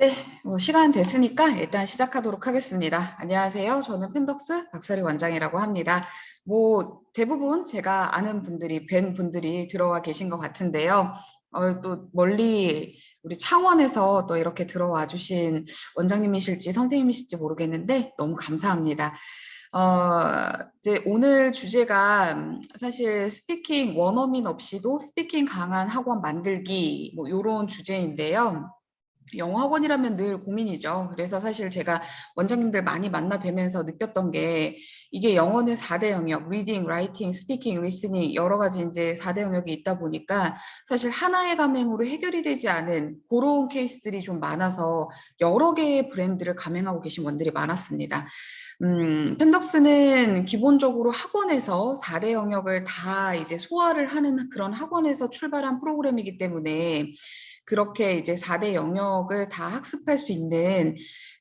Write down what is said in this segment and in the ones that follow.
네, 시간 됐으니까 일단 시작하도록 하겠습니다. 안녕하세요. 저는 펜덕스 박설희 원장이라고 합니다. 대부분 제가 아는 분들이, 뵌 분들이 들어와 계신 것 같은데요. 또 멀리 우리 창원에서 또 이렇게 들어와 주신 원장님이실지 선생님이실지 모르겠는데 너무 감사합니다. 이제 오늘 주제가 사실 스피킹 원어민 없이도 스피킹 강한 학원 만들기 요런 주제인데요. 영어 학원이라면 늘 고민이죠. 그래서 사실 제가 원장님들 많이 만나 뵈면서 느꼈던 게 이게 영어는 4대 영역, 리딩, 라이팅, 스피킹, 리스닝 여러 가지 이제 4대 영역이 있다 보니까 사실 하나의 가맹으로 해결이 되지 않은 그런 케이스들이 좀 많아서 여러 개의 브랜드를 가맹하고 계신 분들이 많았습니다. 펜덕스는 기본적으로 학원에서 4대 영역을 다 이제 소화를 하는 그런 학원에서 출발한 프로그램이기 때문에 그렇게 이제 4대 영역을 다 학습할 수 있는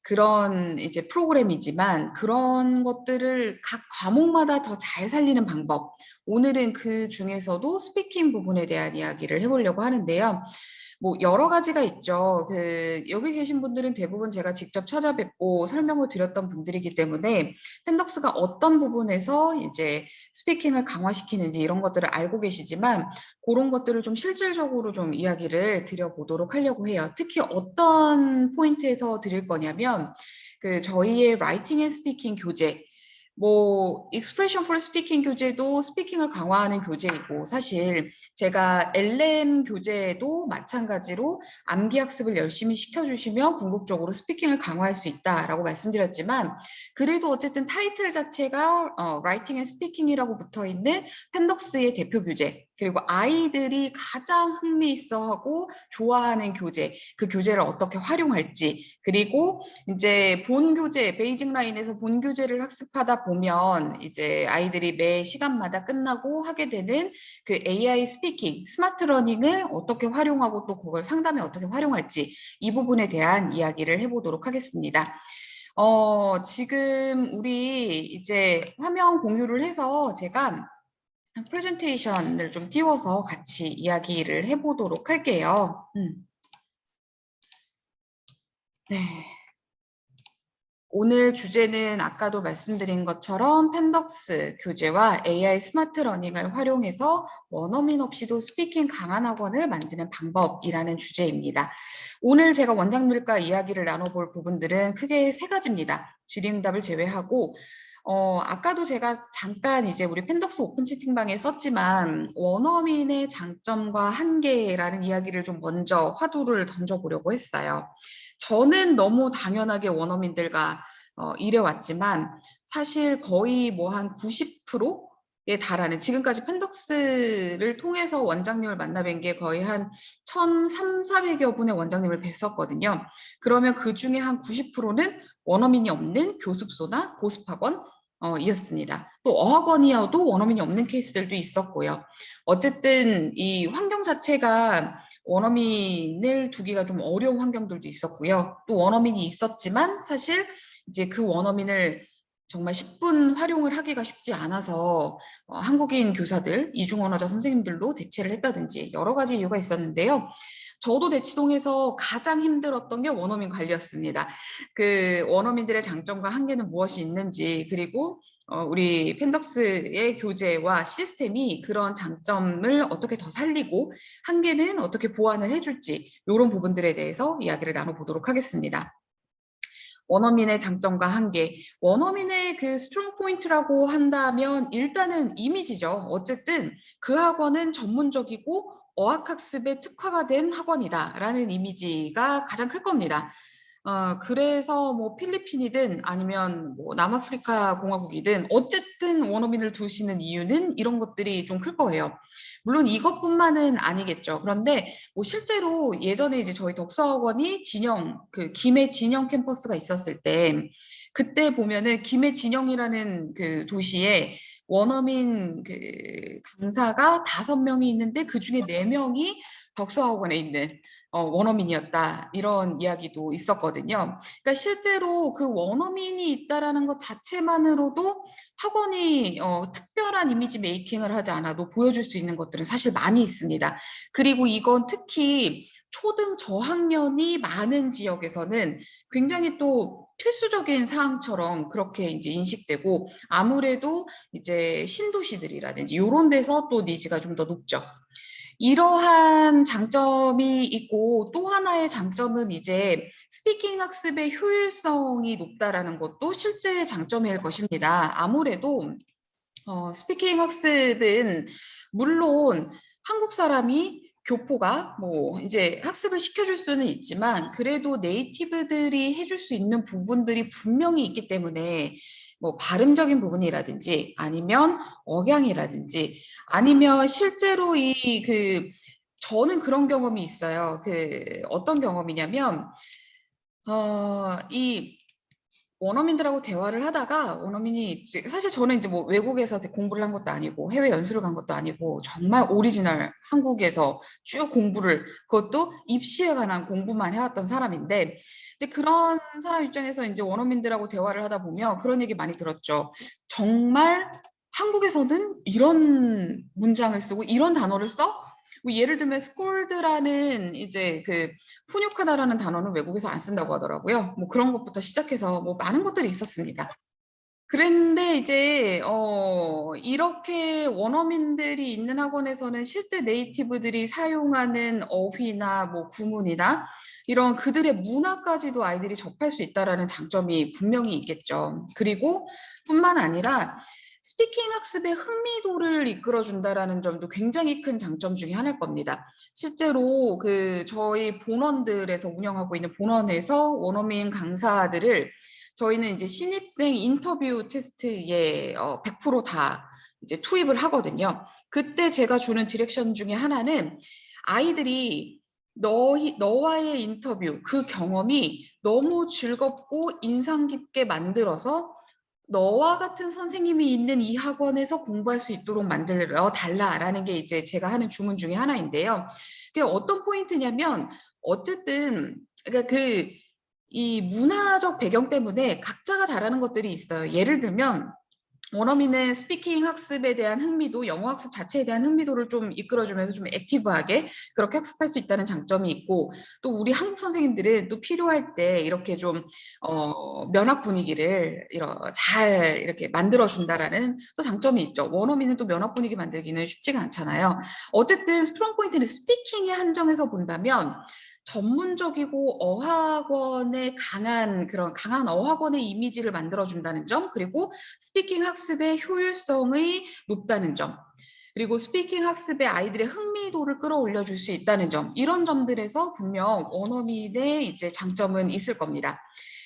그런 이제 프로그램이지만 그런 것들을 각 과목마다 더 잘 살리는 방법. 오늘은 그 중에서도 스피킹 부분에 대한 이야기를 해보려고 하는데요. 여러 가지가 있죠. 여기 계신 분들은 대부분 제가 직접 찾아뵙고 설명을 드렸던 분들이기 때문에 펜덕스가 어떤 부분에서 이제 스피킹을 강화시키는지 이런 것들을 알고 계시지만 그런 것들을 좀 실질적으로 좀 이야기를 드려보도록 하려고 해요. 특히 어떤 포인트에서 드릴 거냐면 저희의 라이팅 앤 스피킹 교재 익스프레션 for 스피킹 교재도 스피킹을 강화하는 교재이고 사실 제가 LM 교재도 마찬가지로 암기 학습을 열심히 시켜주시면 궁극적으로 스피킹을 강화할 수 있다라고 말씀드렸지만 그래도 어쨌든 타이틀 자체가 라이팅 앤 스피킹이라고 붙어있는 펜덕스의 대표 교재 그리고 아이들이 가장 흥미있어하고 좋아하는 교재 그 교재를 어떻게 활용할지 그리고 이제 본 교재 베이직 라인에서 본 교재를 학습하다 보면 이제 아이들이 매 시간마다 끝나고 하게 되는 그 AI 스피킹, 스마트 러닝을 어떻게 활용하고 또 그걸 상담에 어떻게 활용할지 이 부분에 대한 이야기를 해보도록 하겠습니다. 지금 우리 이제 화면 공유를 해서 제가 프레젠테이션을 좀 띄워서 같이 이야기를 해보도록 할게요. 네. 오늘 주제는 아까도 말씀드린 것처럼 펜덕스 교재와 AI 스마트 러닝을 활용해서 원어민 없이도 스피킹 강한 학원을 만드는 방법이라는 주제입니다. 오늘 제가 원장님과 이야기를 나눠볼 부분들은 크게 세 가지입니다. 질의응답을 제외하고 아까도 제가 잠깐 이제 우리 펜덕스 오픈 채팅방에 썼지만 원어민의 장점과 한계라는 이야기를 좀 먼저 화두를 던져보려고 했어요. 저는 너무 당연하게 원어민들과 일해왔지만 사실 거의 한 90%에 달하는 지금까지 펜덕스를 통해서 원장님을 만나 뵌 게 거의 한 1,300~400여 분의 원장님을 뵀었거든요. 그러면 그 중에 한 90%는 원어민이 없는 교습소나 보습학원 이었습니다. 또 어학원이어도 원어민이 없는 케이스들도 있었고요. 어쨌든 이 환경 자체가 원어민을 두기가 좀 어려운 환경들도 있었고요. 또 원어민이 있었지만 사실 이제 그 원어민을 정말 10분 활용을 하기가 쉽지 않아서 한국인 교사들, 이중언어자 선생님들로 대체를 했다든지 여러 가지 이유가 있었는데요. 저도 대치동에서 가장 힘들었던 게 원어민 관리였습니다. 그 원어민들의 장점과 한계는 무엇이 있는지 그리고 우리 펜덕스의 교재와 시스템이 그런 장점을 어떻게 더 살리고 한계는 어떻게 보완을 해줄지 이런 부분들에 대해서 이야기를 나눠보도록 하겠습니다. 원어민의 장점과 한계. 원어민의 그 스트롱 포인트라고 한다면 일단은 이미지죠. 어쨌든 그 학원은 전문적이고 어학학습에 특화가 된 학원이다라는 이미지가 가장 클 겁니다. 그래서 필리핀이든 아니면 남아프리카 공화국이든 어쨌든 원어민을 두시는 이유는 이런 것들이 좀 클 거예요. 물론 이것뿐만은 아니겠죠. 그런데 실제로 예전에 이제 저희 덕서학원이 김해 진영 캠퍼스가 있었을 때 그때 보면은 김해 진영이라는 그 도시에 원어민 강사가 5명이 있는데 그 중에 4명이 덕서학원에 있는 원어민이었다 이런 이야기도 있었거든요. 그러니까 실제로 그 원어민이 있다라는 것 자체만으로도 학원이 특별한 이미지 메이킹을 하지 않아도 보여줄 수 있는 것들은 사실 많이 있습니다. 그리고 이건 특히 초등 저학년이 많은 지역에서는 굉장히 또 필수적인 사항처럼 그렇게 이제 인식되고, 아무래도 이제 신도시들이라든지 이런 데서 또 니즈가 좀 더 높죠. 이러한 장점이 있고, 또 하나의 장점은 이제 스피킹 학습의 효율성이 높다라는 것도 실제 장점일 것입니다. 아무래도 스피킹 학습은 물론 한국 사람이 교포가 뭐 이제 학습을 시켜줄 수는 있지만, 그래도 네이티브들이 해줄 수 있는 부분들이 분명히 있기 때문에, 뭐 발음적인 부분이라든지 아니면 억양이라든지 아니면 실제로 저는 그런 경험이 있어요. 어떤 경험이냐면 이 원어민들하고 대화를 하다가, 원어민이 사실 저는 이제 뭐 외국에서 공부를 한 것도 아니고 해외 연수를 간 것도 아니고 정말 오리지널 한국에서 쭉 공부를, 그것도 입시에 관한 공부만 해왔던 사람인데, 이제 그런 사람 입장에서 이제 원어민들하고 대화를 하다 보면 그런 얘기 많이 들었죠. 정말 한국에서는 이런 문장을 쓰고 이런 단어를 써? 뭐 예를 들면 scold라는 이제 훈육하다라는 단어는 외국에서 안 쓴다고 하더라고요. 뭐 그런 것부터 시작해서 뭐 많은 것들이 있었습니다. 그런데 이제 이렇게 원어민들이 있는 학원에서는 실제 네이티브들이 사용하는 어휘나 뭐 구문이나 이런 그들의 문화까지도 아이들이 접할 수 있다라는 장점이 분명히 있겠죠. 그리고 뿐만 아니라 스피킹 학습의 흥미도를 이끌어준다라는 점도 굉장히 큰 장점 중에 하나일 겁니다. 실제로 저희 본원들에서 운영하고 있는 본원에서 원어민 강사들을 저희는 이제 신입생 인터뷰 테스트에 100%다 이제 투입을 하거든요. 그때 제가 주는 디렉션 중에 하나는, 아이들이 너와의 인터뷰, 그 경험이 너무 즐겁고 인상 깊게 만들어서 너와 같은 선생님이 있는 이 학원에서 공부할 수 있도록 만들어 달라라는 게 이제 제가 하는 주문 중에 하나인데요. 그게 어떤 포인트냐면, 어쨌든 그러니까 이 문화적 배경 때문에 각자가 잘하는 것들이 있어요. 예를 들면 원어민의 스피킹 학습에 대한 흥미도, 영어 학습 자체에 대한 흥미도를 좀 이끌어주면서 좀 액티브하게 그렇게 학습할 수 있다는 장점이 있고, 또 우리 한국 선생님들은 또 필요할 때 이렇게 좀 면학 분위기를 잘 이렇게 만들어준다라는 또 장점이 있죠. 원어민은 또 면학 분위기 만들기는 쉽지가 않잖아요. 어쨌든 스트롱 포인트는 스피킹에 한정해서 본다면, 전문적이고 어학원의 강한 어학원의 이미지를 만들어준다는 점, 그리고 스피킹 학습의 효율성이 높다는 점, 그리고 스피킹 학습에 아이들의 흥미도를 끌어올려 줄 수 있다는 점, 이런 점들에서 분명 원어민의 이제 장점은 있을 겁니다.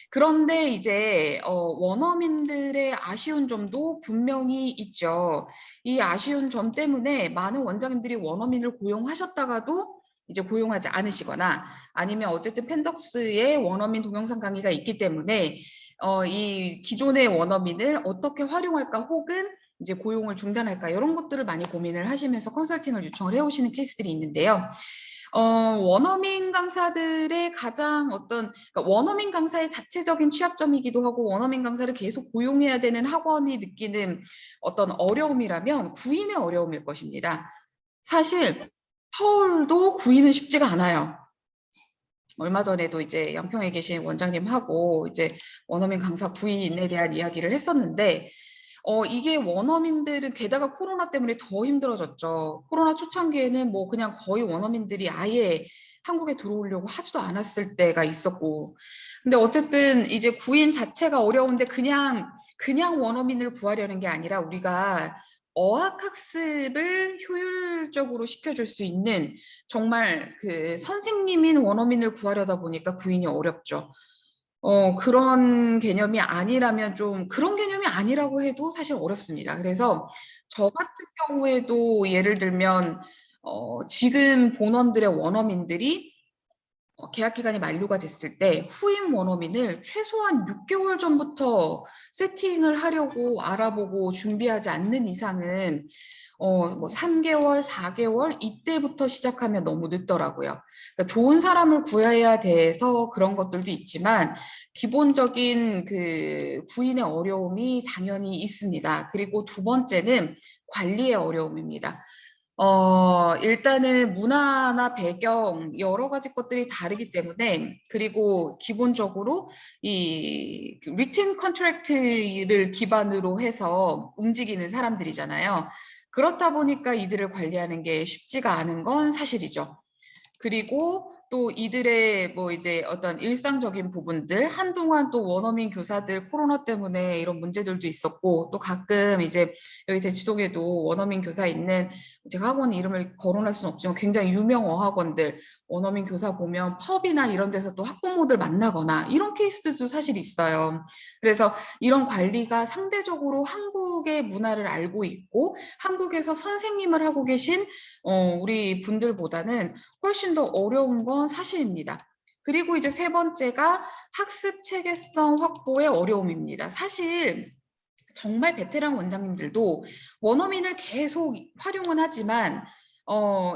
그런데 이제 원어민들의 아쉬운 점도 분명히 있죠. 이 아쉬운 점 때문에 많은 원장님들이 원어민을 고용하셨다가도 이제 고용하지 않으시거나, 아니면 어쨌든 펜덕스에 원어민 동영상 강의가 있기 때문에 이 기존의 원어민을 어떻게 활용할까, 혹은 이제 고용을 중단할까, 이런 것들을 많이 고민을 하시면서 컨설팅을 요청을 해오시는 케이스들이 있는데요. 원어민 강사들의 그러니까 원어민 강사의 자체적인 취약점이기도 하고, 원어민 강사를 계속 고용해야 되는 학원이 느끼는 어떤 어려움이라면 구인의 어려움일 것입니다. 사실 서울도 구인은 쉽지가 않아요. 얼마 전에도 이제 양평에 계신 원장님하고 이제 원어민 강사 구인에 대한 이야기를 했었는데, 이게 원어민들은 게다가 코로나 때문에 더 힘들어졌죠. 코로나 초창기에는 뭐 그냥 거의 원어민들이 아예 한국에 들어오려고 하지도 않았을 때가 있었고, 근데 어쨌든 이제 구인 자체가 어려운데, 그냥 원어민을 구하려는 게 아니라 우리가 어학학습을 효율적으로 시켜줄 수 있는 정말 선생님인 원어민을 구하려다 보니까 구인이 어렵죠. 그런 개념이 아니라면, 좀 그런 개념이 아니라고 해도 사실 어렵습니다. 그래서 저 같은 경우에도 예를 들면 지금 본원들의 원어민들이 계약 기간이 만료가 됐을 때 후임 원어민을 최소한 6개월 전부터 세팅을 하려고 알아보고 준비하지 않는 이상은 뭐 3개월, 4개월 이때부터 시작하면 너무 늦더라고요. 그러니까 좋은 사람을 구해야 돼서 그런 것들도 있지만, 기본적인 구인의 어려움이 당연히 있습니다. 그리고 두 번째는 관리의 어려움입니다. 일단은 문화나 배경 여러 가지 것들이 다르기 때문에 그리고 기본적으로 이 written contract를 기반으로 해서 움직이는 사람들이잖아요. 그렇다 보니까 이들을 관리하는 게 쉽지가 않은 건 사실이죠. 그리고 또 이들의 뭐 이제 어떤 일상적인 부분들 한동안 또 원어민 교사들 코로나 때문에 이런 문제들도 있었고 또 가끔 이제 여기 대치동에도 원어민 교사 있는 제가 학원 이름을 거론할 수는 없지만 굉장히 유명 어학원들 원어민 교사 보면 펍이나 이런 데서 또 학부모들 만나거나 이런 케이스들도 사실 있어요. 그래서 이런 관리가 상대적으로 한국의 문화를 알고 있고 한국에서 선생님을 하고 계신 우리 분들보다는 훨씬 더 어려운 건 사실입니다. 그리고 이제 세 번째가 학습 체계성 확보의 어려움입니다. 사실 정말 베테랑 원장님들도 원어민을 계속 활용은 하지만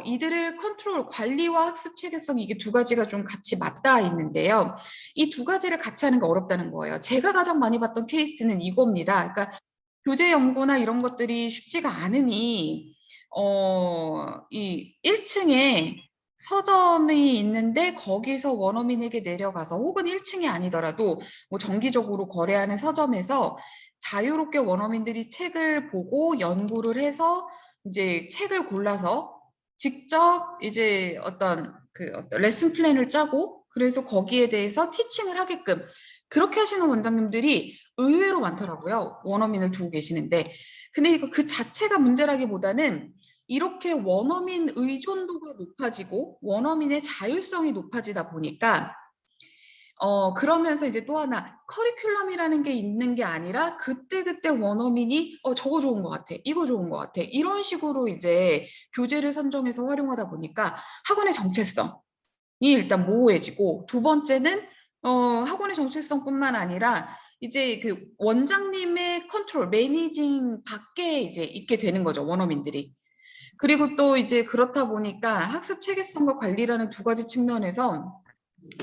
이들을 컨트롤, 관리와 학습 체계성 이게 두 가지가 좀 같이 맞닿아 있는데요. 이 두 가지를 같이 하는 게 어렵다는 거예요. 제가 가장 많이 봤던 케이스는 이겁니다. 그러니까 교재 연구나 이런 것들이 쉽지가 않으니 이 1층에 서점이 있는데 거기서 원어민에게 내려가서 혹은 1층이 아니더라도 뭐 정기적으로 거래하는 서점에서 자유롭게 원어민들이 책을 보고 연구를 해서 이제 책을 골라서 직접 이제 어떤 레슨 플랜을 짜고 그래서 거기에 대해서 티칭을 하게끔 그렇게 하시는 원장님들이 의외로 많더라고요. 원어민을 두고 계시는데. 근데 이거 그 자체가 문제라기보다는 이렇게 원어민 의존도가 높아지고 원어민의 자율성이 높아지다 보니까 그러면서 이제 또 하나 커리큘럼이라는 게 있는 게 아니라 그때그때 원어민이 저거 좋은 것 같아. 이거 좋은 것 같아. 이런 식으로 이제 교재를 선정해서 활용하다 보니까 학원의 정체성이 일단 모호해지고 두 번째는 학원의 정체성뿐만 아니라 이제 그 원장님의 컨트롤, 매니징 밖에 이제 있게 되는 거죠, 원어민들이. 그리고 또 이제 그렇다 보니까 학습 체계성과 관리라는 두 가지 측면에서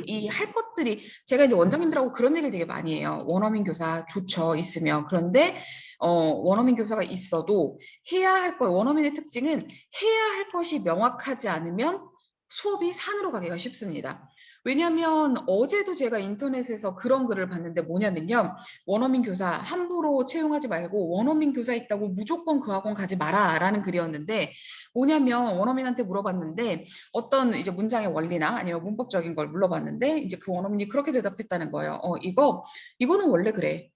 이 할 것들이 제가 이제 원장님들하고 그런 얘기를 되게 많이 해요. 원어민 교사 좋죠, 있으면. 그런데 원어민 교사가 있어도 해야 할 것, 원어민의 특징은 해야 할 것이 명확하지 않으면 수업이 산으로 가기가 쉽습니다. 왜냐하면 어제도 제가 인터넷에서 그런 글을 봤는데 뭐냐면요. 원어민 교사 함부로 채용하지 말고 원어민 교사 있다고 무조건 그 학원 가지 마라 라는 글이었는데 뭐냐면 원어민한테 물어봤는데 어떤 이제 문장의 원리나 아니면 문법적인 걸 물어봤는데 이제 그 원어민이 그렇게 대답했다는 거예요. 이거는 원래 그래.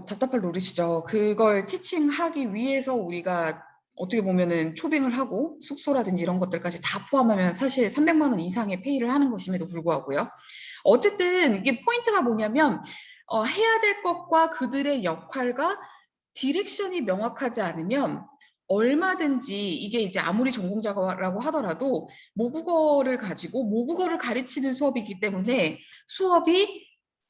답답할 노릇이죠. 그걸 티칭하기 위해서 우리가 어떻게 보면은 초빙을 하고 숙소라든지 이런 것들까지 다 포함하면 사실 300만 원 이상의 페이를 하는 것임에도 불구하고요. 어쨌든 이게 포인트가 뭐냐면 해야 될 것과 그들의 역할과 디렉션이 명확하지 않으면 얼마든지 이게 이제 아무리 전공자라고 하더라도 모국어를 가지고 모국어를 가르치는 수업이기 때문에 수업이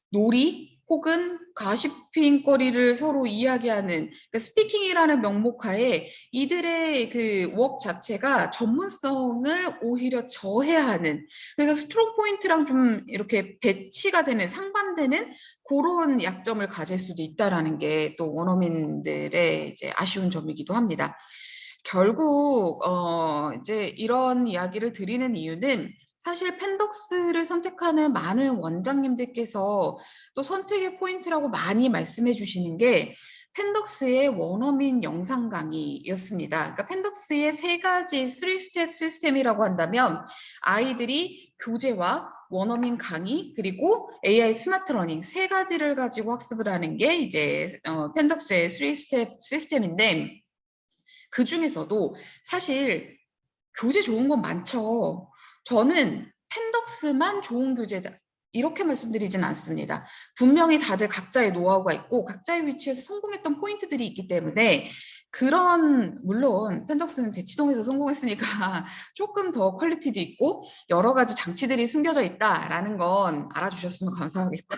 놀이 혹은 가시핑거리를 서로 이야기하는 그러니까 스피킹이라는 명목하에 이들의 그 웍 자체가 전문성을 오히려 저해하는 그래서 스트롱 포인트랑 좀 이렇게 배치가 되는 상반되는 그런 약점을 가질 수도 있다라는 게 또 원어민들의 이제 아쉬운 점이기도 합니다. 결국 이제 이런 이야기를 드리는 이유는 사실 펜덕스를 선택하는 많은 원장님들께서 또 선택의 포인트라고 많이 말씀해 주시는 게 펜덕스의 원어민 영상 강의였습니다. 그러니까 펜덕스의 세 가지 3스텝 시스템이라고 한다면 아이들이 교재와 원어민 강의 그리고 AI 스마트 러닝 세 가지를 가지고 학습을 하는 게 이제 펜덕스의 3스텝 시스템인데 그 중에서도 사실 교재 좋은 건 많죠. 저는 펜덕스만 좋은 교재다. 이렇게 말씀드리진 않습니다. 분명히 다들 각자의 노하우가 있고 각자의 위치에서 성공했던 포인트들이 있기 때문에 물론 펜덕스는 대치동에서 성공했으니까 조금 더 퀄리티도 있고 여러 가지 장치들이 숨겨져 있다라는 건 알아주셨으면 감사하겠고요.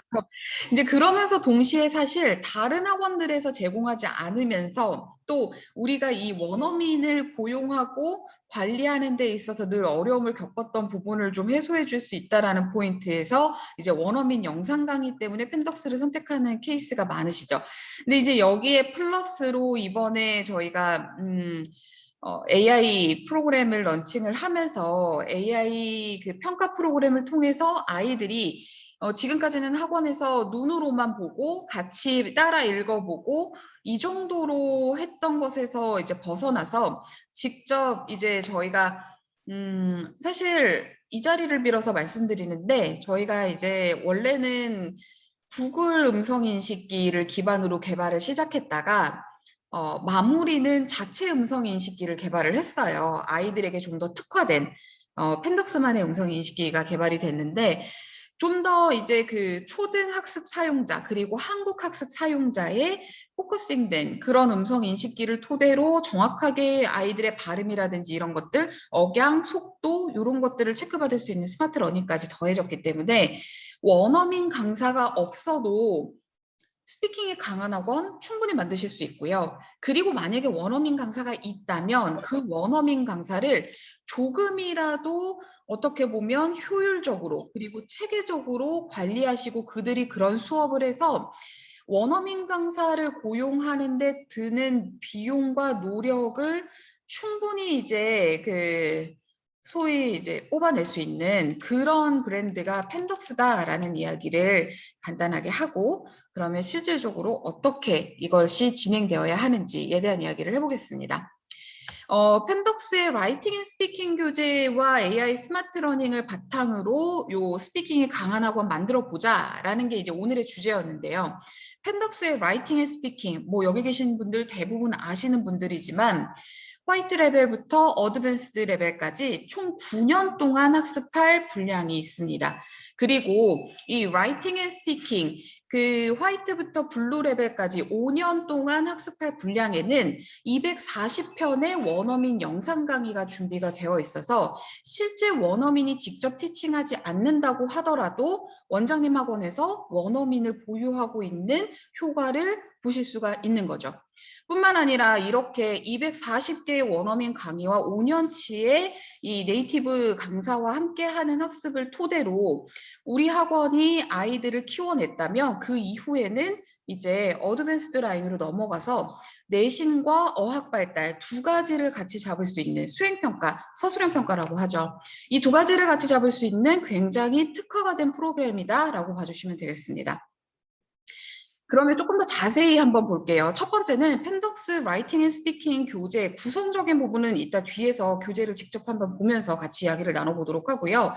이제 그러면서 동시에 사실 다른 학원들에서 제공하지 않으면서 또 우리가 이 원어민을 고용하고 관리하는 데 있어서 늘 어려움을 겪었던 부분을 좀 해소해 줄 수 있다라는 포인트에서 이제 원어민 영상 강의 때문에 펜덕스를 선택하는 케이스가 많으시죠. 근데 이제 여기에 플러스로 이번에 저희가 AI 프로그램을 런칭을 하면서 AI 그 평가 프로그램을 통해서 아이들이 지금까지는 학원에서 눈으로만 보고 같이 따라 읽어보고 이 정도로 했던 것에서 이제 벗어나서 직접 이제 저희가 사실 이 자리를 빌어서 말씀드리는데 저희가 이제 원래는 구글 음성인식기를 기반으로 개발을 시작했다가 마무리는 자체 음성인식기를 개발을 했어요. 아이들에게 좀 더 특화된 펜덕스만의 음성인식기가 개발이 됐는데 좀 더 이제 그 초등학습 사용자 그리고 한국학습 사용자의 포커싱된 그런 음성인식기를 토대로 정확하게 아이들의 발음이라든지 이런 것들, 억양, 속도 이런 것들을 체크받을 수 있는 스마트 러닝까지 더해졌기 때문에 원어민 강사가 없어도 스피킹이 강한 학원 충분히 만드실 수 있고요. 그리고 만약에 원어민 강사가 있다면 그 원어민 강사를 조금이라도 어떻게 보면 효율적으로 그리고 체계적으로 관리하시고 그들이 그런 수업을 해서 원어민 강사를 고용하는데 드는 비용과 노력을 충분히 이제 그 소위 이제 뽑아낼 수 있는 그런 브랜드가 펜덕스다라는 이야기를 간단하게 하고 그러면 실질적으로 어떻게 이것이 진행되어야 하는지에 대한 이야기를 해보겠습니다. 펜덕스의 라이팅 앤 스피킹 교재와 AI 스마트 러닝을 바탕으로 요 스피킹이 강한 학원 만들어 보자라는 게 이제 오늘의 주제였는데요. 펜덕스의 라이팅 앤 스피킹, 뭐 여기 계신 분들 대부분 아시는 분들이지만 화이트 레벨부터 어드밴스드 레벨까지 총 9년 동안 학습할 분량이 있습니다. 그리고 이 라이팅 앤 스피킹 그 화이트부터 블루 레벨까지 5년 동안 학습할 분량에는 240편의 원어민 영상 강의가 준비가 되어 있어서 실제 원어민이 직접 티칭하지 않는다고 하더라도 원장님 학원에서 원어민을 보유하고 있는 효과를 보실 수가 있는 거죠. 뿐만 아니라 이렇게 240개의 원어민 강의와 5년치의 이 네이티브 강사와 함께하는 학습을 토대로 우리 학원이 아이들을 키워냈다면 그 이후에는 이제 어드밴스드 라인으로 넘어가서 내신과 어학 발달 두 가지를 같이 잡을 수 있는 수행평가, 서술형평가라고 하죠. 이 두 가지를 같이 잡을 수 있는 굉장히 특화가 된 프로그램이다라고 봐주시면 되겠습니다. 그러면 조금 더 자세히 한번 볼게요. 첫 번째는 펜덕스 라이팅 앤 스피킹 교재 구성적인 부분은 이따 뒤에서 교재를 직접 한번 보면서 같이 이야기를 나눠보도록 하고요.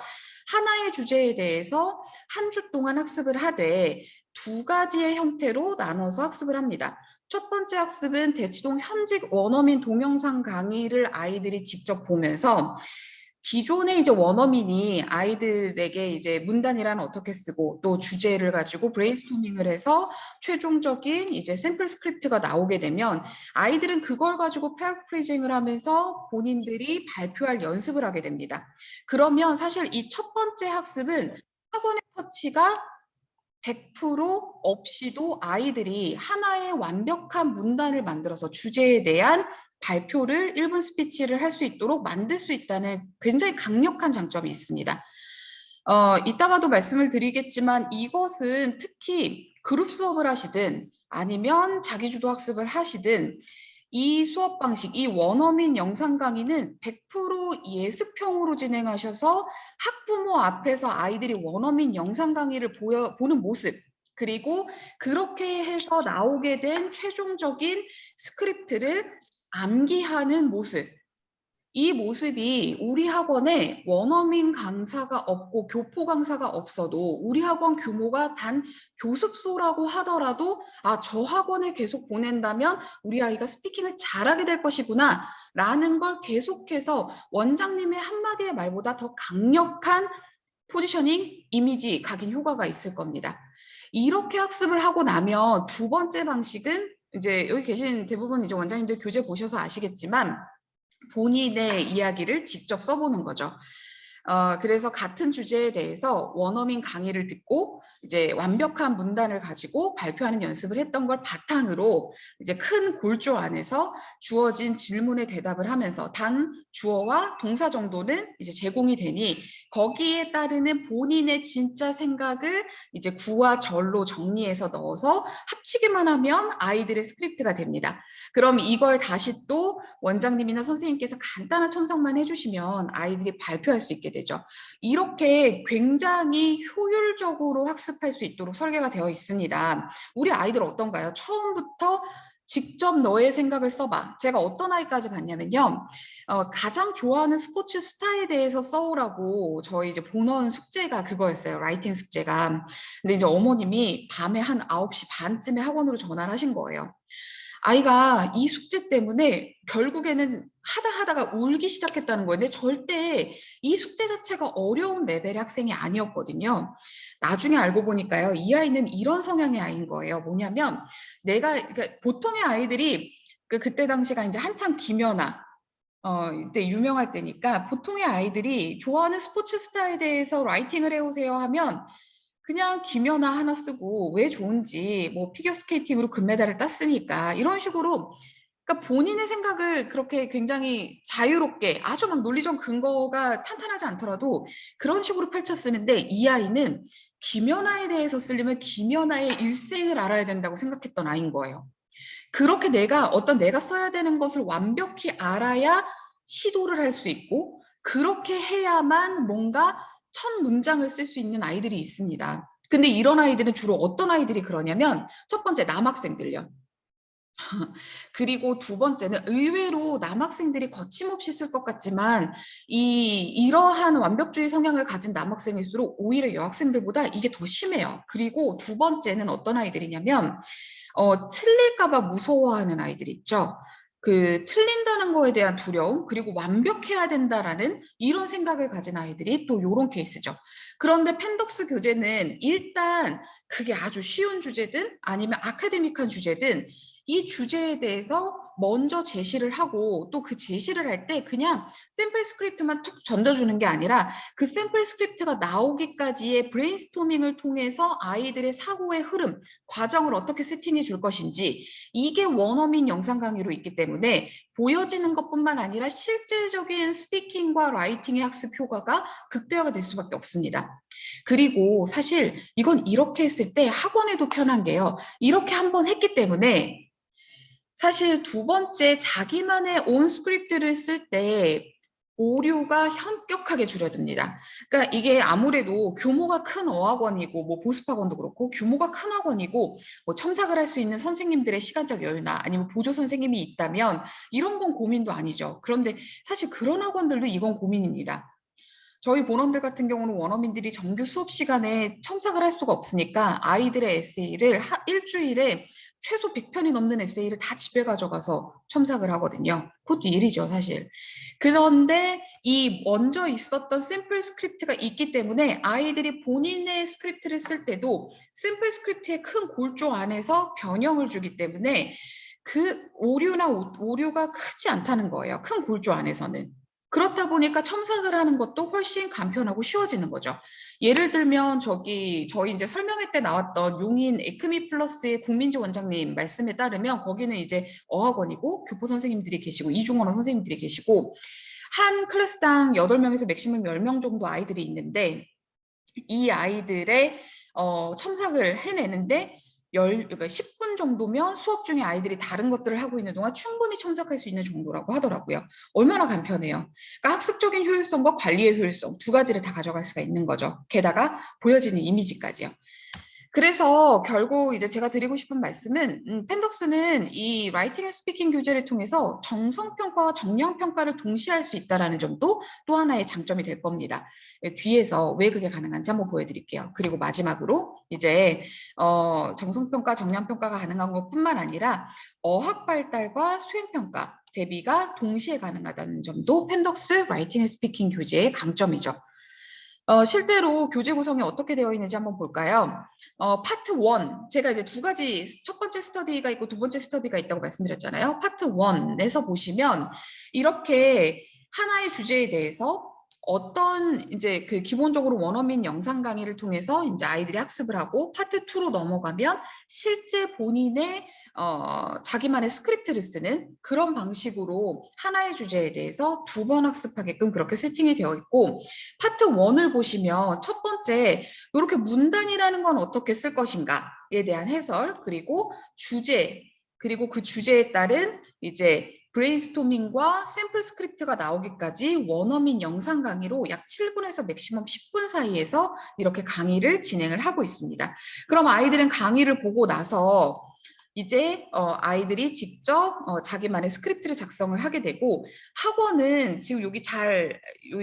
하나의 주제에 대해서 한 주 동안 학습을 하되 두 가지의 형태로 나눠서 학습을 합니다. 첫 번째 학습은 대치동 현직 원어민 동영상 강의를 아이들이 직접 보면서 기존의 이제 원어민이 아이들에게 이제 문단이란 어떻게 쓰고 또 주제를 가지고 브레인스토밍을 해서 최종적인 이제 샘플 스크립트가 나오게 되면 아이들은 그걸 가지고 패러프레이징을 하면서 본인들이 발표할 연습을 하게 됩니다. 그러면 사실 이 첫 번째 학습은 학원의 터치가 100% 없이도 아이들이 하나의 완벽한 문단을 만들어서 주제에 대한 발표를 1분 스피치를 할 수 있도록 만들 수 있다는 굉장히 강력한 장점이 있습니다. 이따가도 말씀을 드리겠지만 이것은 특히 그룹 수업을 하시든 아니면 자기주도 학습을 하시든 이 수업 방식, 이 원어민 영상 강의는 100% 예습형으로 진행하셔서 학부모 앞에서 아이들이 원어민 영상 강의를 보는 모습, 그리고 그렇게 해서 나오게 된 최종적인 스크립트를 암기하는 모습, 이 모습이 우리 학원에 원어민 강사가 없고 교포 강사가 없어도 우리 학원 규모가 단 교습소라고 하더라도 아, 저 학원에 계속 보낸다면 우리 아이가 스피킹을 잘하게 될 것이구나 라는 걸 계속해서 원장님의 한마디의 말보다 더 강력한 포지셔닝, 이미지, 각인 효과가 있을 겁니다. 이렇게 학습을 하고 나면 두 번째 방식은 이제 여기 계신 대부분 이제 원장님들 교재 보셔서 아시겠지만 본인의 이야기를 직접 써보는 거죠. 그래서 같은 주제에 대해서 원어민 강의를 듣고 이제 완벽한 문단을 가지고 발표하는 연습을 했던 걸 바탕으로 이제 큰 골조 안에서 주어진 질문에 대답을 하면서 단 주어와 동사 정도는 이제 제공이 되니 거기에 따르는 본인의 진짜 생각을 이제 구와 절로 정리해서 넣어서 합치기만 하면 아이들의 스크립트가 됩니다. 그럼 이걸 다시 또 원장님이나 선생님께서 간단한 첨삭만 해주시면 아이들이 발표할 수 있게 되죠. 이렇게 굉장히 효율적으로 학습할 수 있도록 설계가 되어 있습니다. 우리 아이들 어떤가요? 처음부터 직접 너의 생각을 써봐. 제가 어떤 아이까지 봤냐면요. 가장 좋아하는 스포츠 스타에 대해서 써오라고 저희 이제 본원 숙제가 그거였어요. 라이팅 숙제가. 근데 이제 어머님이 밤에 한 9시 반쯤에 학원으로 전화를 하신 거예요. 아이가 이 숙제 때문에 결국에는 하다가 울기 시작했다는 거예요. 근데 절대 이 숙제 자체가 어려운 레벨의 학생이 아니었거든요. 나중에 알고 보니까요. 이 아이는 이런 성향의 아이인 거예요. 뭐냐면 그러니까 보통의 아이들이 그때 당시가 이제 한참 김연아 이때 유명할 때니까 보통의 아이들이 좋아하는 스포츠 스타에 대해서 라이팅을 해오세요 하면 그냥 김연아 하나 쓰고 왜 좋은지 뭐 피겨스케이팅으로 금메달을 땄으니까 이런 식으로 그러니까 본인의 생각을 그렇게 굉장히 자유롭게 아주 막 논리적 근거가 탄탄하지 않더라도 그런 식으로 펼쳐 쓰는데 이 아이는 김연아에 대해서 쓰려면 김연아의 일생을 알아야 된다고 생각했던 아이인 거예요. 그렇게 내가 써야 되는 것을 완벽히 알아야 시도를 할 수 있고 그렇게 해야만 뭔가 첫 문장을 쓸 수 있는 아이들이 있습니다. 근데 이런 아이들은 주로 어떤 아이들이 그러냐면 첫 번째 남학생들요. 그리고 두 번째는 의외로 남학생들이 거침없이 쓸 것 같지만 이러한 완벽주의 성향을 가진 남학생일수록 오히려 여학생들보다 이게 더 심해요. 그리고 두 번째는 어떤 아이들이냐면 틀릴까봐 무서워하는 아이들 있죠. 그 틀린다는 거에 대한 두려움 그리고 완벽해야 된다라는 이런 생각을 가진 아이들이 또 이런 케이스죠. 그런데 펜덕스 교재는 일단 그게 아주 쉬운 주제든 아니면 아카데믹한 주제든 이 주제에 대해서 먼저 제시를 하고 또 그 제시를 할 때 그냥 샘플 스크립트만 툭 던져주는 게 아니라 그 샘플 스크립트가 나오기까지의 브레인스토밍을 통해서 아이들의 사고의 흐름, 과정을 어떻게 세팅해 줄 것인지 이게 원어민 영상 강의로 있기 때문에 보여지는 것뿐만 아니라 실질적인 스피킹과 라이팅의 학습 효과가 극대화가 될 수밖에 없습니다. 그리고 사실 이건 이렇게 했을 때 학원에도 편한 게요. 이렇게 한번 했기 때문에 사실 두 번째 자기만의 온 스크립트를 쓸 때 오류가 현격하게 줄어듭니다. 그러니까 이게 아무래도 규모가 큰 어학원이고 뭐 보습학원도 그렇고 규모가 큰 학원이고 뭐 첨삭을 할 수 있는 선생님들의 시간적 여유나 아니면 보조 선생님이 있다면 이런 건 고민도 아니죠. 그런데 사실 그런 학원들도 이건 고민입니다. 저희 본원들 같은 경우는 원어민들이 정규 수업 시간에 첨삭을 할 수가 없으니까 아이들의 에세이를 일주일에 최소 100편이 넘는 에세이를 다 집에 가져가서 첨삭을 하거든요. 그것도 일이죠, 사실. 그런데 이 먼저 있었던 샘플 스크립트가 있기 때문에 아이들이 본인의 스크립트를 쓸 때도 샘플 스크립트의 큰 골조 안에서 변형을 주기 때문에 그 오류가 크지 않다는 거예요. 큰 골조 안에서는. 그렇다 보니까 첨삭을 하는 것도 훨씬 간편하고 쉬워지는 거죠. 예를 들면 저희 이제 설명회 때 나왔던 용인 에크미 플러스의 국민지 원장님 말씀에 따르면 거기는 이제 어학원이고 교포 선생님들이 계시고 이중언어 선생님들이 계시고 한 클래스당 8명에서 맥시멈 10명 정도 아이들이 있는데 이 아이들의 첨삭을 해내는데 그러니까 10분 정도면 수업 중에 아이들이 다른 것들을 하고 있는 동안 충분히 첨삭할 수 있는 정도라고 하더라고요. 얼마나 간편해요. 그러니까 학습적인 효율성과 관리의 효율성 두 가지를 다 가져갈 수가 있는 거죠. 게다가 보여지는 이미지까지요. 그래서 결국 이제 제가 드리고 싶은 말씀은 펜덕스는 이 라이팅 앤 스피킹 교재를 통해서 정성평가와 정량평가를 동시에 할 수 있다는 점도 또 하나의 장점이 될 겁니다. 뒤에서 왜 그게 가능한지 한번 보여드릴게요. 그리고 마지막으로 이제 정성평가, 정량평가가 가능한 것뿐만 아니라 어학 발달과 수행평가, 대비가 동시에 가능하다는 점도 펜덕스 라이팅 앤 스피킹 교재의 강점이죠. 실제로 교재 구성이 어떻게 되어 있는지 한번 볼까요? 파트 1, 제가 이제 두 가지, 첫 번째 스터디가 있고 두 번째 스터디가 있다고 말씀드렸잖아요. 파트 1에서 보시면 이렇게 하나의 주제에 대해서 어떤 이제 그 기본적으로 원어민 영상 강의를 통해서 이제 아이들이 학습을 하고 파트 2로 넘어가면 실제 본인의 자기만의 스크립트를 쓰는 그런 방식으로 하나의 주제에 대해서 2번 학습하게끔 그렇게 세팅이 되어 있고, 파트 1을 보시면 첫 번째 이렇게 문단이라는 건 어떻게 쓸 것인가에 대한 해설, 그리고 주제, 그리고 그 주제에 따른 이제 브레인스토밍과 샘플 스크립트가 나오기까지 원어민 영상 강의로 약 7분에서 맥시멈 10분 사이에서 이렇게 강의를 진행을 하고 있습니다. 그럼 아이들은 강의를 보고 나서 이제 아이들이 직접 자기만의 스크립트를 작성을 하게 되고, 학원은 지금 여기